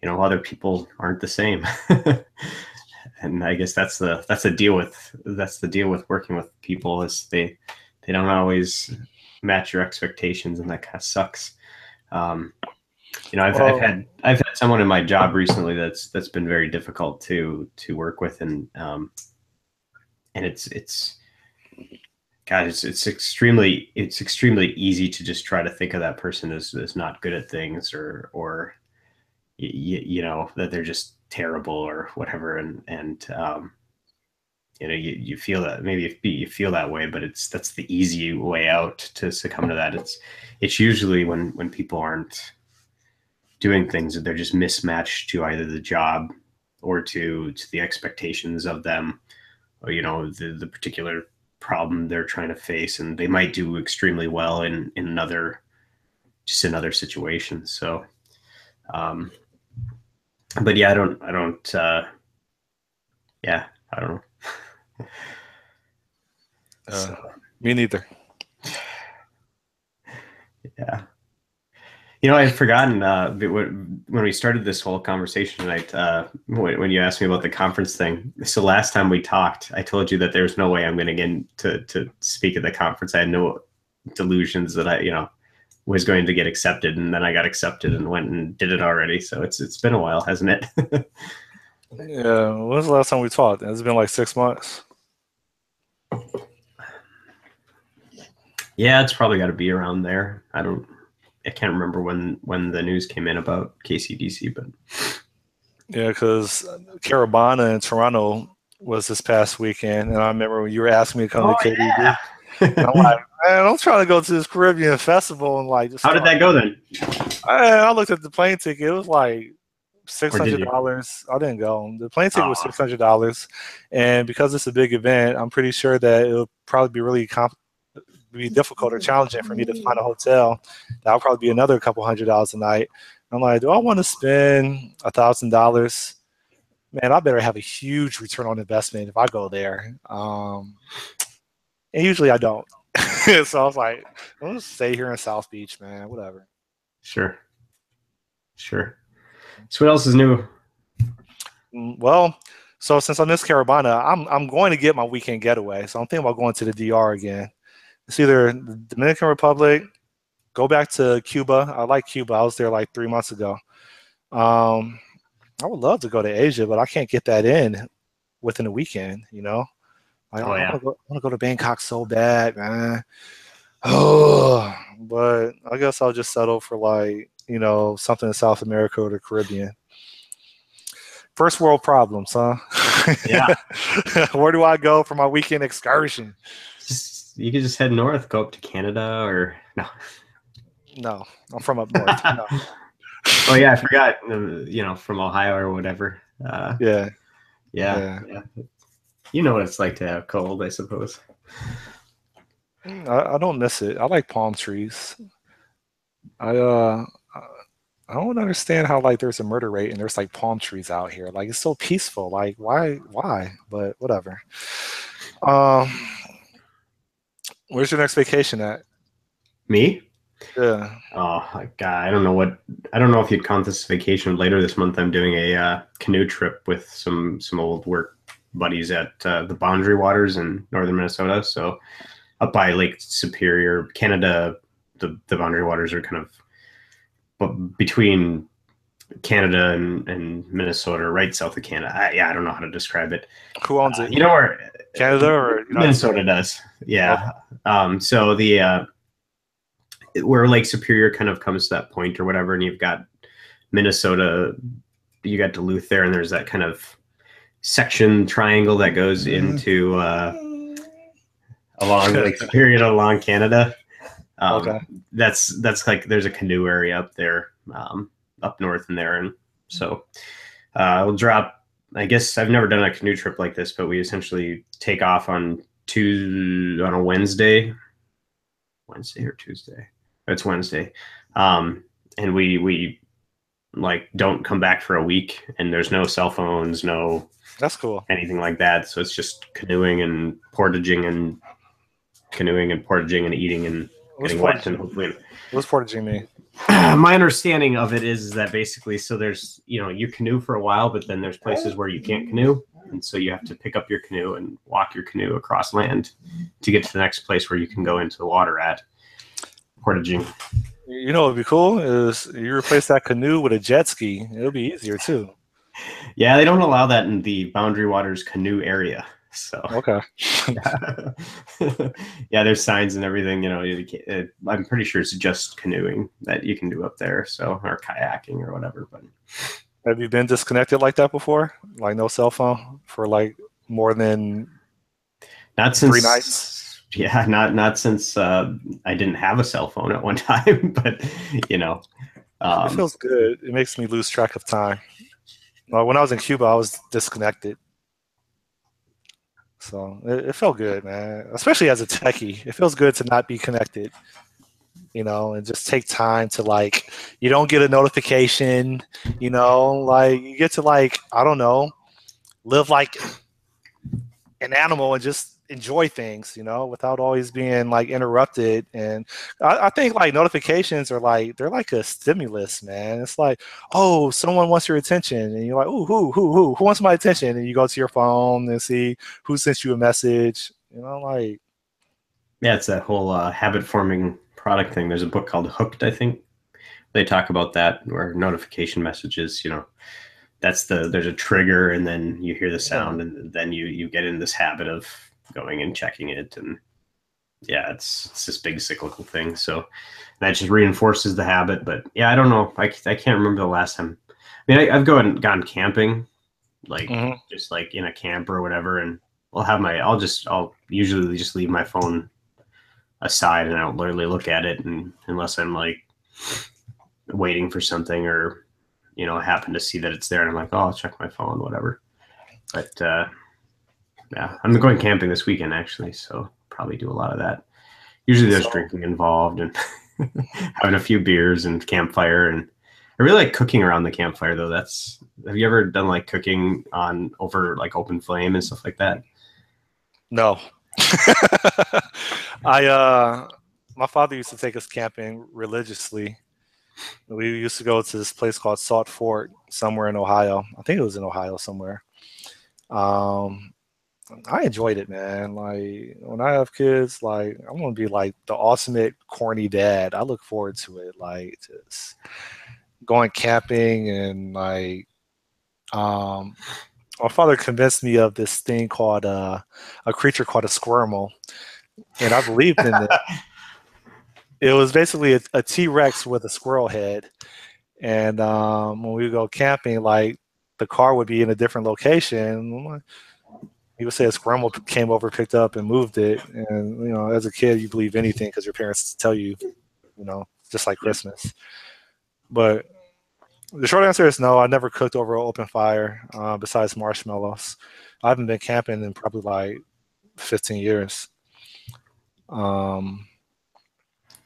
Other people aren't the same. And I guess that's the deal with working with people is they don't always match your expectations, and that kind of sucks. I've had someone in my job recently that's been very difficult to work with, and it's extremely easy to just try to think of that person as not good at things or that they're just terrible or whatever, and you feel that maybe you feel that way, but that's the easy way out to succumb to that. It's usually when people aren't doing things that they're just mismatched to either the job or to the expectations of them, or the particular problem they're trying to face, and they might do extremely well in another situation. So but yeah, I don't know. Me neither. Yeah. I'd forgotten when we started this whole conversation tonight, when you asked me about the conference thing. So last time we talked, I told you that there's no way I'm going to get to speak at the conference. I had no delusions that I was going to get accepted, and then I got accepted and went and did it already. So it's been a while, hasn't it? Yeah. When was the last time we talked? It's been like 6 months. Yeah, it's probably got to be around there. I can't remember when the news came in about KCDC, but yeah, because Carabana in Toronto was this past weekend, and I remember when you were asking me to come to KDD. Yeah. And I'm like, man, I'm trying to go to this Caribbean festival and like. How did that go then? I looked at the plane ticket. It was like $600. I didn't go. The plane ticket was $600, and because it's a big event, I'm pretty sure that it'll probably be really be difficult or challenging for me to find a hotel. That'll probably be another couple $100 a night. I'm like, do I want to spend $1,000? Man, I better have a huge return on investment if I go there. And usually I don't. So I was like, I'm gonna stay here in South Beach, man. Whatever. Sure. So what else is new? Well, so since I missed Carabana, I'm going to get my weekend getaway. So I'm thinking about going to the DR again. It's either the Dominican Republic, go back to Cuba. I like Cuba. I was there like 3 months ago. I would love to go to Asia, but I can't get that in within a weekend, Like, I want to go to Bangkok so bad, man. Oh, but I guess I'll just settle for like, something in South America or the Caribbean. First world problems, huh? Yeah. Where do I go for my weekend excursion? You could just head north, go up to Canada, or no. No, I'm from up north. No. Oh yeah, I forgot. From Ohio or whatever. Yeah. Yeah. You know what it's like to have cold, I suppose. I don't miss it. I like palm trees. I don't understand how like there's a murder rate and there's like palm trees out here. Like it's so peaceful. Like why? But whatever. Um, where's your next vacation at? Me? Yeah. Oh God, I don't know if you'd count this vacation. Later this month, I'm doing a canoe trip with some old work buddies at the Boundary Waters in northern Minnesota. So up by Lake Superior, Canada. The Boundary Waters are kind of between Canada and Minnesota, right south of Canada. I don't know how to describe it. Who owns it? You know where Canada or Minnesota does? Yeah. Okay. So the where Lake Superior kind of comes to that point or whatever, and you've got Minnesota, you got Duluth there, and there's that kind of section triangle that goes into along Lake Superior to along Canada. Okay. That's like there's a canoe area up there, up north in there, and so we'll drop. I guess I've never done a canoe trip like this, but we essentially take off on a Wednesday or Tuesday. It's Wednesday, and we like don't come back for a week, and there's no cell phones, no that's cool anything like that. So it's just canoeing and portaging and eating and getting wet and hopefully. What's portaging mean? My understanding of it is that basically, so there's you canoe for a while, but then there's places where you can't canoe, and so you have to pick up your canoe and walk your canoe across land to get to the next place where you can go into the water at. Portaging. You know what would be cool is you replace that canoe with a jet ski. It'll be easier too. Yeah, they don't allow that in the Boundary Waters canoe area. So okay. Yeah, there's signs and everything. I'm pretty sure it's just canoeing that you can do up there. So or kayaking or whatever. But have you been disconnected like that before? Like no cell phone for like more than not since 3 nights? Yeah, not since I didn't have a cell phone at one time, but it feels good. It makes me lose track of time. When I was in Cuba, I was disconnected, so it felt good, man. Especially as a techie, it feels good to not be connected, and just take time to like. You don't get a notification, like you get to like I don't know, live like an animal and just enjoy things, without always being like interrupted. And I think like notifications are like they're like a stimulus, man. It's like, oh, someone wants your attention, and you're like, oh, who wants my attention? And you go to your phone and see who sent you a message. Like yeah, it's that whole habit forming product thing. There's a book called Hooked, I think. They talk about that where notification messages, there's a trigger, and then you hear the sound, and then you get in this habit of going and checking it, and yeah, it's this big cyclical thing. So that just reinforces the habit. But yeah, I don't know. I can't remember the last time. I mean, I've gone camping, like just like in a camp or whatever, and I'll usually just leave my phone aside, and I don't literally look at it, and unless I'm like waiting for something or happen to see that it's there, and I'm like, oh, I'll check my phone, whatever. But yeah, I'm going camping this weekend actually, so probably do a lot of that. Usually there's drinking involved and having a few beers and campfire, and I really like cooking around the campfire though. Have you ever done like cooking over like open flame and stuff like that? No. My father used to take us camping religiously. We used to go to this place called Salt Fort somewhere in Ohio. I think it was in Ohio somewhere. I enjoyed it, man. Like when I have kids, like I'm gonna be like the ultimate corny dad. I look forward to it, like just going camping and like. My father convinced me of this thing called a creature called a squirrel, and I believed in it. It was basically a T-Rex with a squirrel head, and when we go camping, like the car would be in a different location. He would say his grandma came over, picked up, and moved it. And as a kid, you believe anything because your parents tell you, just like Christmas. But the short answer is no. I never cooked over an open fire besides marshmallows. I haven't been camping in probably like 15 years. Yeah,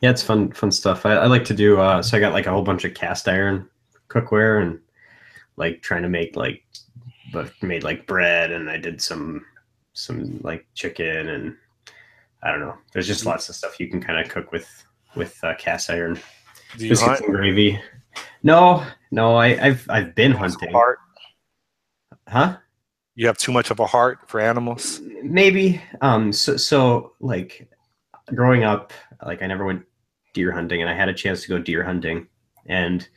it's fun stuff. I like to do. So I got like a whole bunch of cast iron cookware and like trying to make made like bread, and I did some like chicken, and I don't know. There's just lots of stuff you can kind of cook with cast iron. Do you hunt? And gravy. No, I've been hunting. Heart? Huh? You have too much of a heart for animals? Maybe. So like growing up, like I never went deer hunting, and I had a chance to go deer hunting, and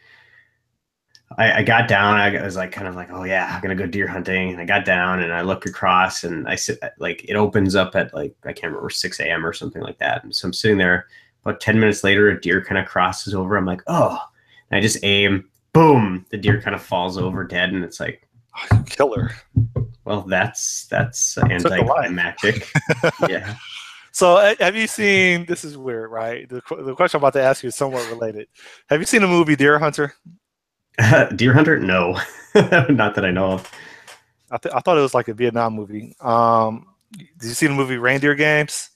I got down. I was like, kind of like, oh yeah, I'm gonna go deer hunting. And I got down and I look across, and I sit like it opens up at like I can't remember 6 a.m. or something like that. And so I'm sitting there. About 10 minutes later, a deer kind of crosses over. I'm like, oh, and I just aim. Boom! The deer kind of falls over dead, and it's like, killer. Well, that's anticlimactic. Yeah. So have you seen? This is weird, right? The question I'm about to ask you is somewhat related. Have you seen the movie Deer Hunter? Deer Hunter? No, not that I know of. I thought it was like a Vietnam movie. Did you see the movie Reindeer Games?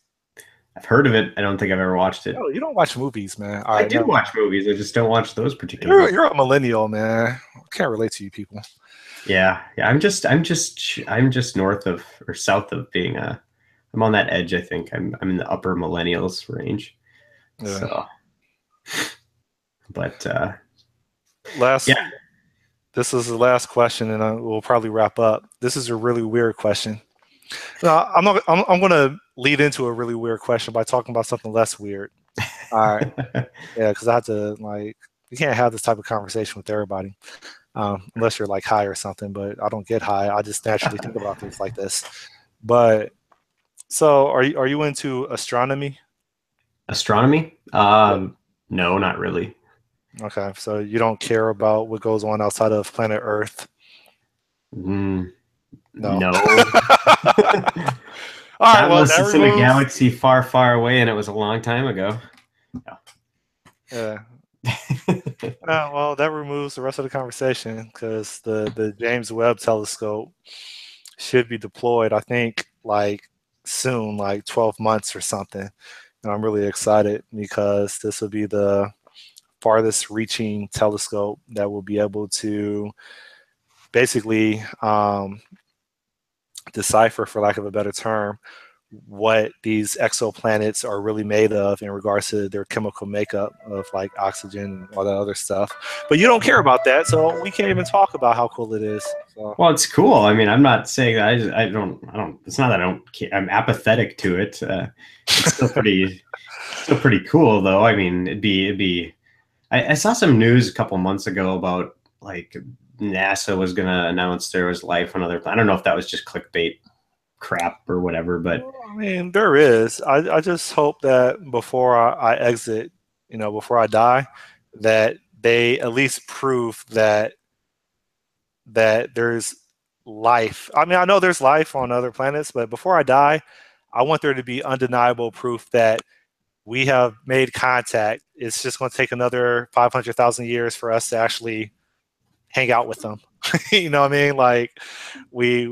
I've heard of it. I don't think I've ever watched it. Oh, you don't watch movies, man. I do watch movies. I just don't watch those particular movies. You're a millennial, man. I can't relate to you people. Yeah. I'm just north of or south of being I'm on that edge. I think I'm in the upper millennials range. Yeah. So, but this is the last question, and we'll probably wrap up. This is a really weird question. No, I'm going to lead into a really weird question by talking about something less weird. All right. Yeah, because I have to you can't have this type of conversation with everybody unless you're like high or something. But I don't get high. I just naturally think about things like this. But so, are you into astronomy? Astronomy? No, not really. Okay, so you don't care about what goes on outside of planet Earth? No. All right, well, it's in a galaxy far, far away, and it was a long time ago. Yeah. Well, that removes the rest of the conversation because the James Webb Telescope should be deployed, I think, like soon, like 12 months or something. And I'm really excited because this will be the farthest reaching telescope that will be able to basically decipher, for lack of a better term, what these exoplanets are really made of in regards to their chemical makeup of like oxygen and all that other stuff. But you don't care about that, so we can't even talk about how cool it is. So. Well, it's cool. I mean, I'm not saying that I don't. It's not that I don't care. I'm apathetic to it. It's still pretty cool, though. I mean, it'd be. I saw some news a couple months ago about like NASA was going to announce there was life on other planets. I don't know if that was just clickbait crap or whatever, but I mean, there is. I just hope that before I exit, before I die, that they at least prove that there's life. I mean, I know there's life on other planets, but before I die, I want there to be undeniable proof that we have made contact. It's just going to take another 500,000 years for us to actually hang out with them. You know what I mean? Like we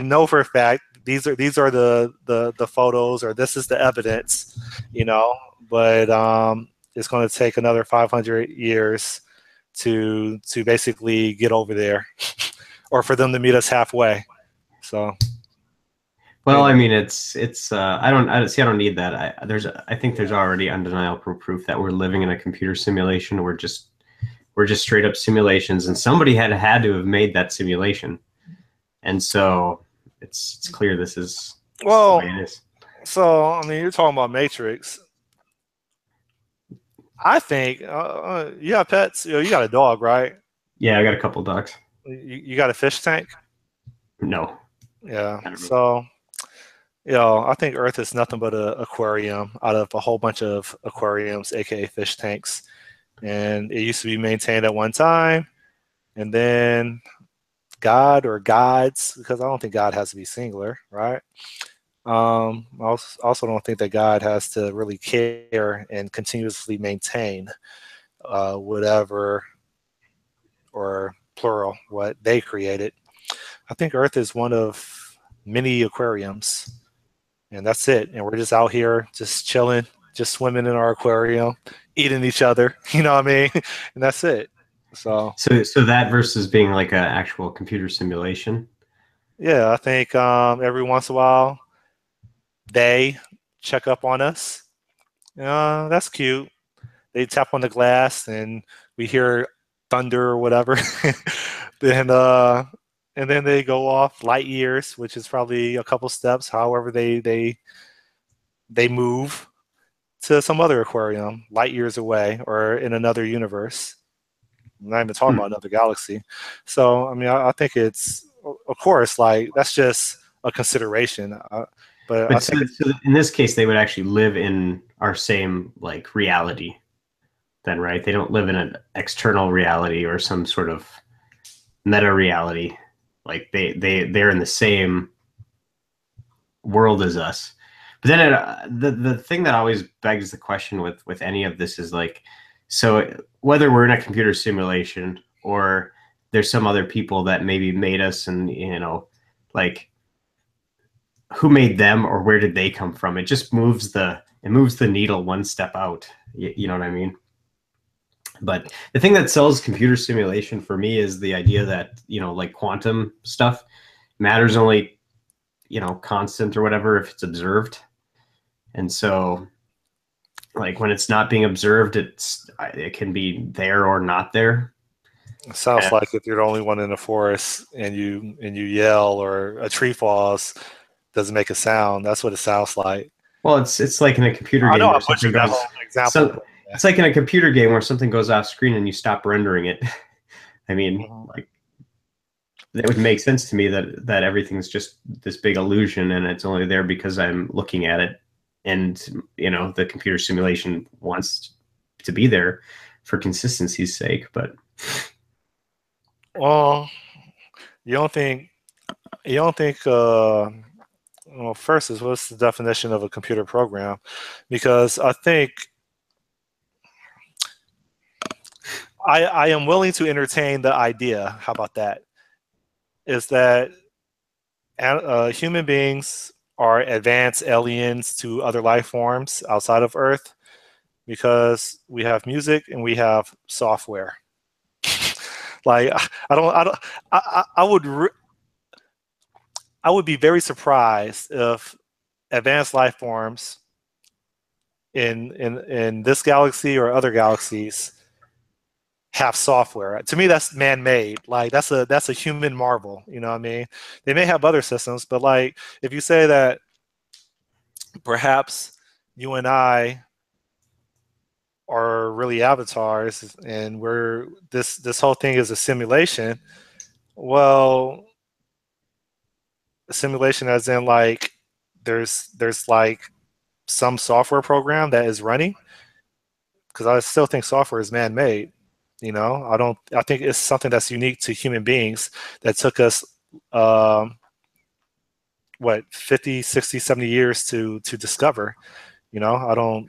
know for a fact these are the photos, or this is the evidence, but it's going to take another 500 years to basically get over there or for them to meet us halfway. So well, I mean, it's I don't need that. I think there's already undeniable proof that we're living in a computer simulation. We're just straight up simulations, and somebody had to have made that simulation. And so it's clear this is the way it is. So, I mean, you're talking about Matrix. I think you have pets. You got a dog, right? Yeah, I got a couple dogs. You got a fish tank? No. Yeah. So, I think Earth is nothing but an aquarium out of a whole bunch of aquariums, aka fish tanks. And it used to be maintained at one time. and then God or gods, because I don't think God has to be singular, right? I also don't think that God has to really care and continuously maintain whatever, or plural, what they created. I think Earth is one of many aquariums, and that's it. And we're just out here, just chilling, just swimming in our aquarium, eating each other. You know what I mean? And that's it. So that versus being like an actual computer simulation. yeah, I think every once in a while they check up on us. That's cute. They tap on the glass and we hear thunder or whatever. then and then they go off light years, which is probably a couple steps, however they move to some other aquarium light years away or in another universe. I'm not even talking about another galaxy. So I mean, I think it's, of course, like that's just a consideration. But I think so in this case, they would actually live in our same like reality, then, right? They don't live in an external reality or some sort of meta reality. Like they're in the same world as us. But then the thing that always begs the question with any of this is like, so whether we're in a computer simulation or there's some other people that maybe made us, and like who made them or where did they come from? It just moves the needle one step out. You know what I mean? But the thing that sells computer simulation for me is the idea that, like quantum stuff, matter's only, constant or whatever if it's observed. And so like when it's not being observed, it can be there or not there. it sounds like if you're the only one in the forest and you yell or a tree falls, doesn't make a sound. That's what it sounds like. Well, it's like in a computer game. I know I butchered that whole example. So, it's like in a computer game where something goes off screen and you stop rendering it. I mean, like that would make sense to me that everything's just this big illusion and it's only there because I'm looking at it, and the computer simulation wants to be there for consistency's sake. But well, you don't think well, first is, what's the definition of a computer program? Because I think I am willing to entertain the idea. How about that? Is that human beings are advanced aliens to other life forms outside of Earth, because we have music and we have software. Like I would be very surprised if advanced life forms in this galaxy or other galaxies have software. To me, that's man-made. Like that's a human marvel. You know what I mean? They may have other systems, but like if you say that perhaps you and I are really avatars and we're this whole thing is a simulation, well, a simulation as in like there's like some software program that is running, because I still think software is man-made. I think it's something that's unique to human beings that took us what, 50, 60, 70 years to discover. I don't.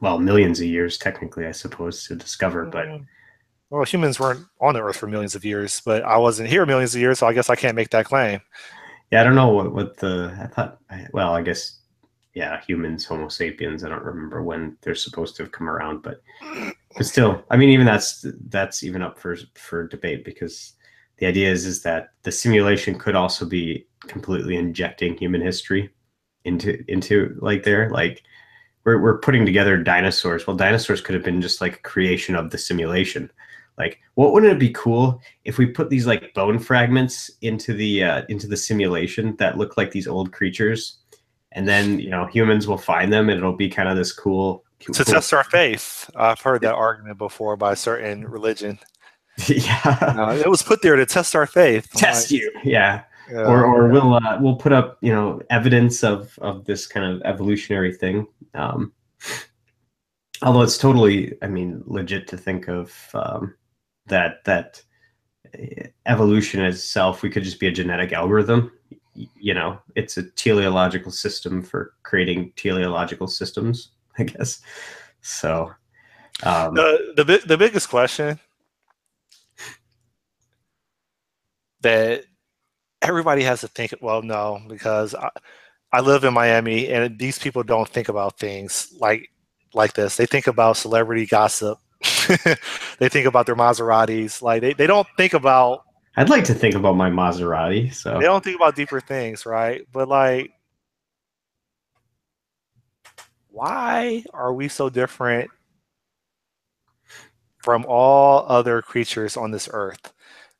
Well, millions of years technically, I suppose, to discover, but well, humans weren't on the Earth for millions of years, but I wasn't here millions of years, so I guess I can't make that claim. Yeah, I don't know I thought, well, I guess, yeah, humans, Homo sapiens, I don't remember when they're supposed to have come around, but still, I mean, even that's even up for debate, because the idea is that the simulation could also be completely injecting human history into like there, like we're putting together dinosaurs. Well, dinosaurs could have been just like a creation of the simulation. Like, what wouldn't it be cool if we put these like bone fragments into the simulation that look like these old creatures, and then humans will find them and it'll be kind of this cool to test our faith. I've heard that argument before by a certain religion. Yeah, it was put there to test our faith. Test you, yeah. Or we'll put up evidence of this kind of evolutionary thing. Although it's totally, I mean, legit to think of that evolution itself, we could just be a genetic algorithm. You know, it's a teleological system for creating teleological systems, I guess. So the biggest question that everybody has to think, well, no, because I live in Miami, and these people don't think about things like this. They think about celebrity gossip. They think about their Maseratis. Like they don't think about. I'd like to think about my Maserati. So they don't think about deeper things, right? But like, why are we so different from all other creatures on this earth?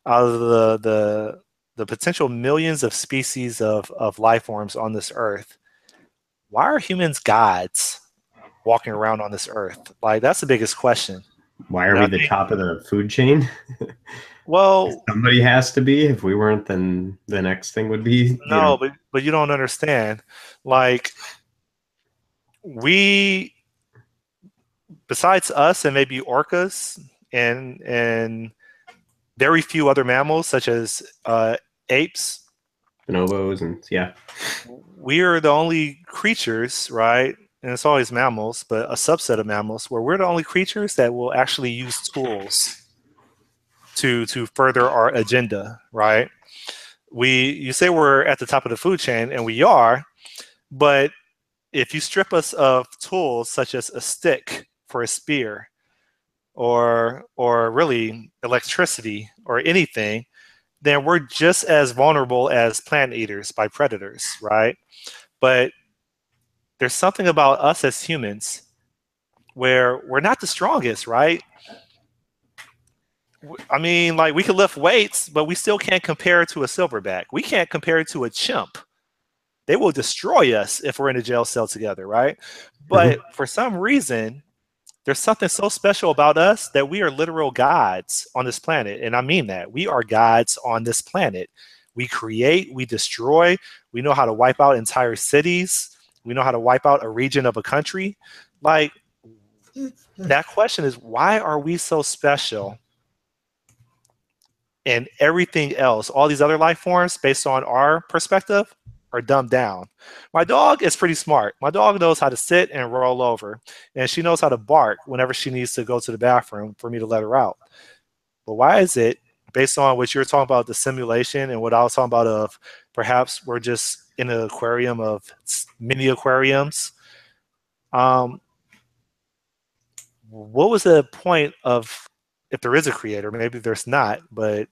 Out of the potential millions of species of life forms on this earth, why are humans gods walking around on this earth? Like, that's the biggest question. Why are we the top of the food chain? Well, somebody has to be. If we weren't, then the next thing would be. No, but you don't understand. Like, we, besides us and maybe orcas and very few other mammals such as apes, bonobos, and yeah, we are the only creatures, right? And it's always mammals, but a subset of mammals where we're the only creatures that will actually use tools to further our agenda, right? You say we're at the top of the food chain, and we are, but if you strip us of tools such as a stick for a spear, or really electricity or anything, then we're just as vulnerable as plant eaters by predators, right? But there's something about us as humans where we're not the strongest, right? I mean, like, we can lift weights, but we still can't compare it to a silverback. We can't compare it to a chimp. They will destroy us if we're in a jail cell together, right? But for some reason, there's something so special about us that we are literal gods on this planet. And I mean that. We are gods on this planet. We create, we destroy, we know how to wipe out entire cities. We know how to wipe out a region of a country. Like, that question is, why are we so special? And everything else, all these other life forms, based on our perspective, are dumbed down. My dog is pretty smart. My dog knows how to sit and roll over, and she knows how to bark whenever she needs to go to the bathroom for me to let her out. But why is it, based on what you're talking about, the simulation, and what I was talking about of perhaps we're just in an aquarium of mini aquariums? What was the point of, if there is a creator? Maybe there's not, but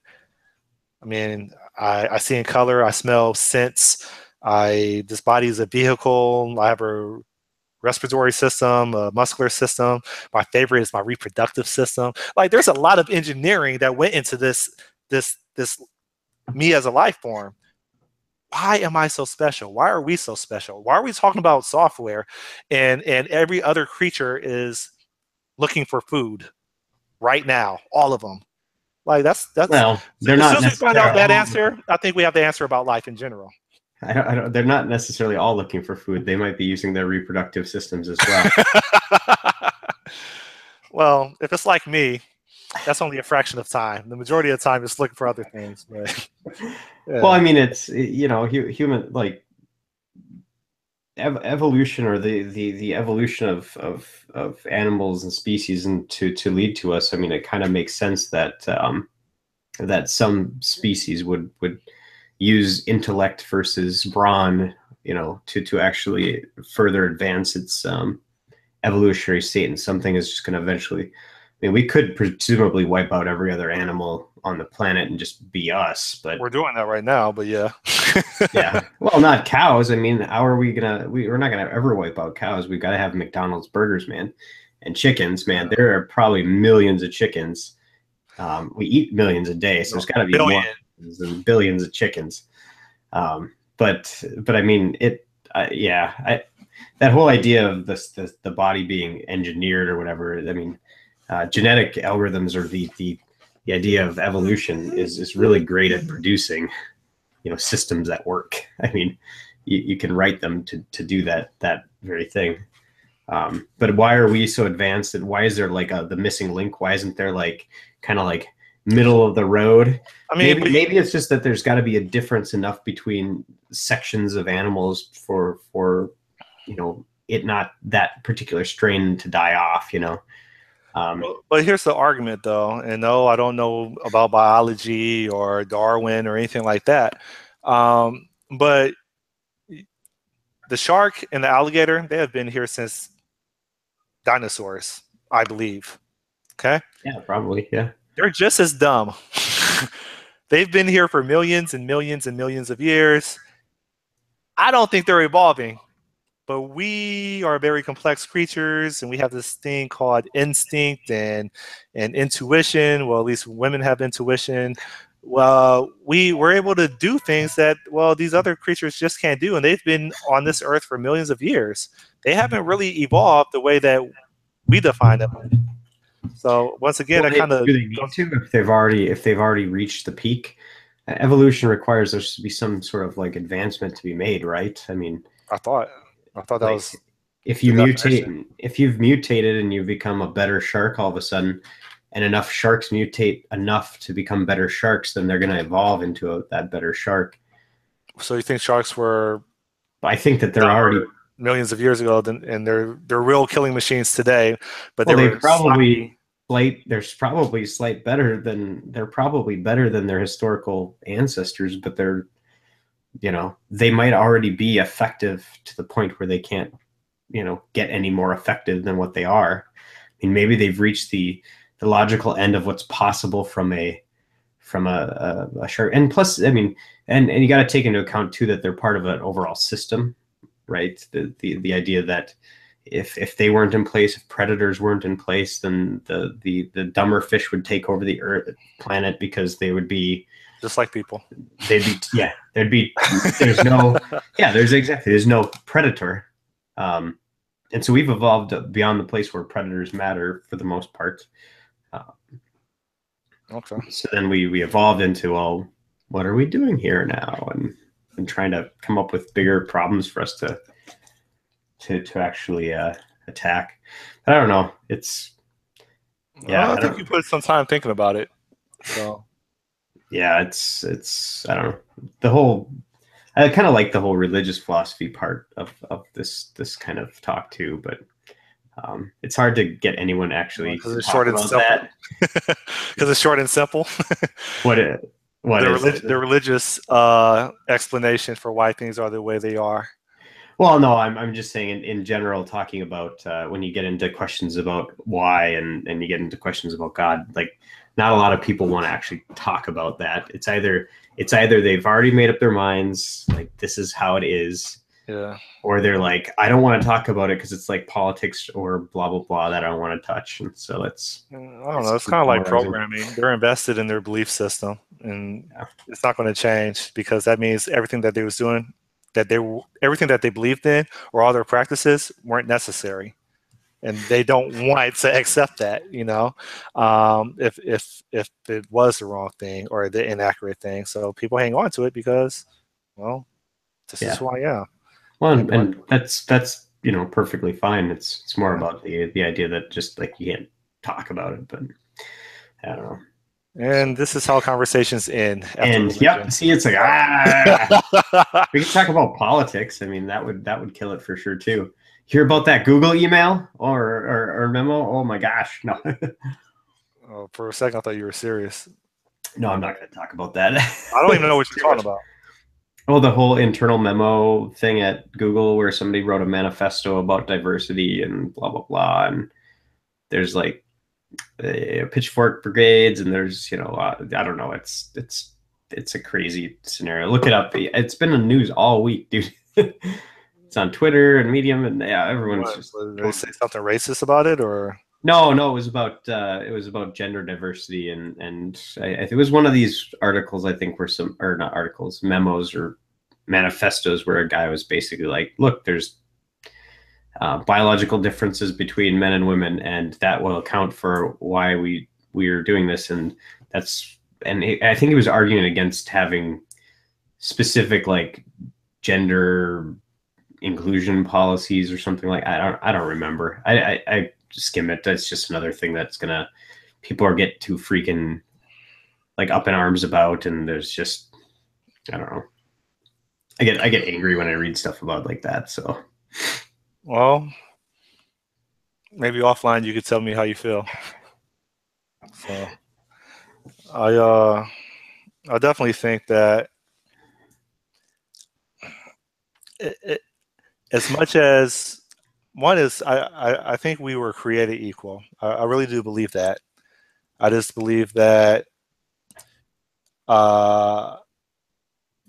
I mean, I see in color, I smell scents. This body is a vehicle. I have a respiratory system, a muscular system. My favorite is my reproductive system. Like, there's a lot of engineering that went into this me as a life form. Why am I so special? Why are we so special? Why are we talking about software and every other creature is looking for food right now? All of them. Like, that's well, they're not. As soon as we find out that answer, I think we have the answer about life in general. I don't, they're not necessarily all looking for food. They might be using their reproductive systems as well. Well, if it's like me, that's only a fraction of time. The majority of the time, it's looking for other things. But yeah. Well, I mean, it's, you know, human, like, evolution, or the evolution of animals and species, and to lead to us. I mean, it kind of makes sense that that some species would use intellect versus brawn, you know, to actually further advance its evolutionary state. And something is just going to eventually, I mean, we could presumably wipe out every other animal on the planet and just be us, but we're doing that right now. But yeah. Yeah, well, not cows. I mean, how are we we're not gonna ever wipe out cows. We've got to have McDonald's burgers, man. And chickens, man. There are probably millions of chickens. We eat millions a day, so there's got to be more than billions of chickens. But I mean, that whole idea of the body being engineered or whatever. I mean, genetic algorithms, or the idea of evolution is really great at producing, you know, systems that work. I mean, you can write them to do that very thing. But why are we so advanced, and why is there like the missing link? Why isn't there like kind of like middle of the road. I mean, maybe it's just that there's got to be a difference enough between sections of animals for it not that particular strain to die off. But here's the argument, though, and no, I don't know about biology or Darwin or anything like that, but the shark and the alligator, they have been here since dinosaurs, I believe. Okay? Yeah, probably. Yeah. They're just as dumb. They've been here for millions and millions and millions of years. I don't think they're evolving, but we are very complex creatures, and we have this thing called instinct and intuition. Well, at least women have intuition. Well, we're able to do things that, well, these other creatures just can't do, and they've been on this earth for millions of years. They haven't really evolved the way that we define them. So once again, I kind of do they need to if they've already reached the peak. Evolution requires there to be some sort of like advancement to be made, right? I mean, I thought that like, was if you've mutated and you become a better shark all of a sudden, and enough sharks mutate enough to become better sharks, then they're going to evolve into that better shark. So you think sharks were? I think that they're already millions of years ago, and they're real killing machines today. But they're probably better than their historical ancestors. But they might already be effective to the point where they can't, get any more effective than what they are. I mean, maybe they've reached the logical end of what's possible from a shark. And plus, I mean, and you got to take into account too that they're part of an overall system, right? The idea that if they weren't in place, if predators weren't in place, then the dumber fish would take over the planet because they would be just like people. There's no predator. And so we've evolved beyond the place where predators matter for the most part. Okay. So then we evolved into, well, what are we doing here now? And trying to come up with bigger problems for us to actually attack. But I don't know. I think you put some time thinking about it. So yeah, it's I don't know. I kind of like the whole religious philosophy part of this kind of talk too, but it's hard to get anyone actually because it's short and simple. Because it's short and simple. The religious explanation for why things are the way they are. Well, no, I'm just saying in general, talking about when you get into questions about why and you get into questions about God, like not a lot of people want to actually talk about that. It's either they've already made up their minds, like this is how it is. Yeah. Or they're like, I don't want to talk about it because it's like politics or blah, blah, blah that I don't want to touch. And so I don't know. It's kind of like programming. They're invested in their belief system, and it's not going to change because that means everything that they was doing, everything that they believed in or all their practices weren't necessary. And they don't want to accept that, if it was the wrong thing or the inaccurate thing. So people hang on to it because, well, this is who I am. Well, and that's perfectly fine. It's more about the idea that just like you can't talk about it, but I don't know. And this is how conversations end. And see, it's like we can talk about politics. I mean, that would kill it for sure too. Hear about that Google email or memo? Oh my gosh, no. Oh, for a second, I thought you were serious. No, I'm not going to talk about that. I don't even know what you're talking about. Oh, the whole internal memo thing at Google where somebody wrote a manifesto about diversity and blah, blah, blah. And there's like pitchfork brigades and there's, I don't know. It's a crazy scenario. Look it up. It's been in the news all week, dude. It's on Twitter and Medium and everyone's just. Did they say something racist about it or? No, it was about gender diversity and it was one of these articles I think not articles, memos or manifestos where a guy was basically like, look, there's biological differences between men and women, and that will account for why we are doing this, and I think he was arguing against having specific like gender inclusion policies or something like I don't remember. I skim it. That's just another thing that's people are getting too freaking like up in arms about, and there's just, I don't know. I get angry when I read stuff about like that. So, well, maybe offline you could tell me how you feel. So, I definitely think that as much as one is, I think we were created equal. I really do believe that. I just believe that uh,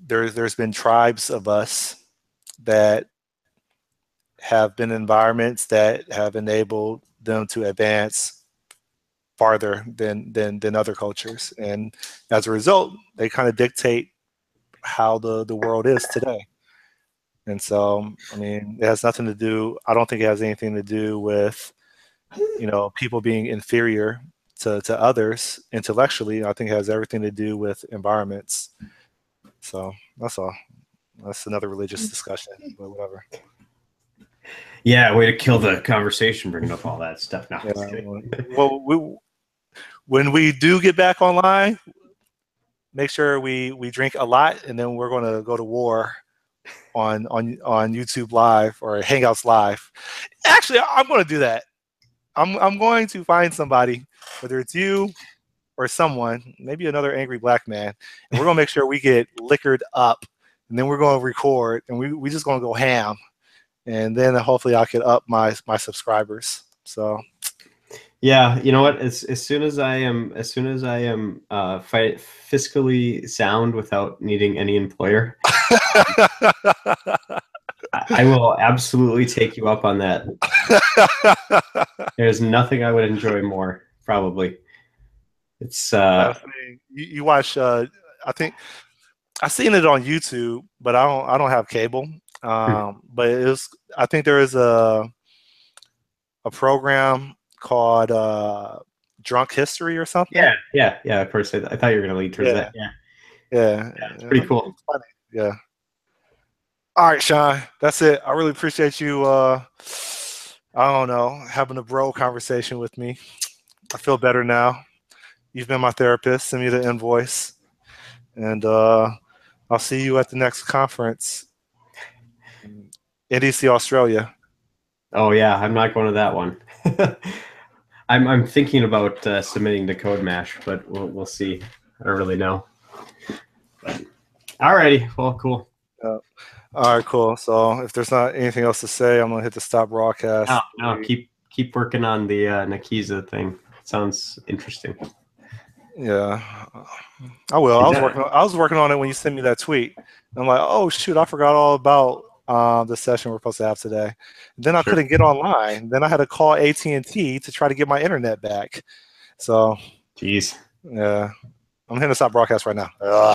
there's been tribes of us that have been environments that have enabled them to advance farther than other cultures, and as a result, they kind of dictate how the world is today. And so, I mean, it has nothing to do. I don't think it has anything to do with people being inferior to others intellectually. I think it has everything to do with environments. So that's all. That's another religious discussion, but whatever. Yeah, way to kill the conversation, bringing up all that stuff now. Yeah, well, when we do get back online, make sure we drink a lot, and then we're going to go to war on YouTube Live or Hangouts Live. Actually, I'm going to do that. I'm going to find somebody, whether it's you or someone, maybe another angry black man, and we're going to make sure we get liquored up, and then we're going to record, and we just going to go ham, and then hopefully I could up my subscribers. So. Yeah, you know what? As soon as I am fiscally sound without needing any employer, I will absolutely take you up on that. There's nothing I would enjoy more, probably. It's you watch. I think I've seen it on YouTube, but I don't have cable. But I think there is a program called Drunk History or something. Yeah. Of course, I thought you were going to lead towards that. Yeah, it's pretty cool. It's funny. Yeah. All right, Sean, that's it. I really appreciate you. I don't know, having a bro conversation with me. I feel better now. You've been my therapist. Send me the invoice, and I'll see you at the next conference, NDC Australia. Oh yeah, I'm not going to that one. I'm thinking about submitting to CodeMash, but we'll see. I don't really know. But, alrighty, well, cool. All right, cool. So if there's not anything else to say, I'm gonna hit the stop broadcast. No, keep working on the Nakiza thing. Sounds interesting. Yeah, I will. I was working on it when you sent me that tweet. I'm like, oh shoot, I forgot all about the session we're supposed to have today. And then I couldn't get online. Then I had to call AT&T to try to get my internet back. So, jeez. Yeah, I'm hitting the stop broadcast right now.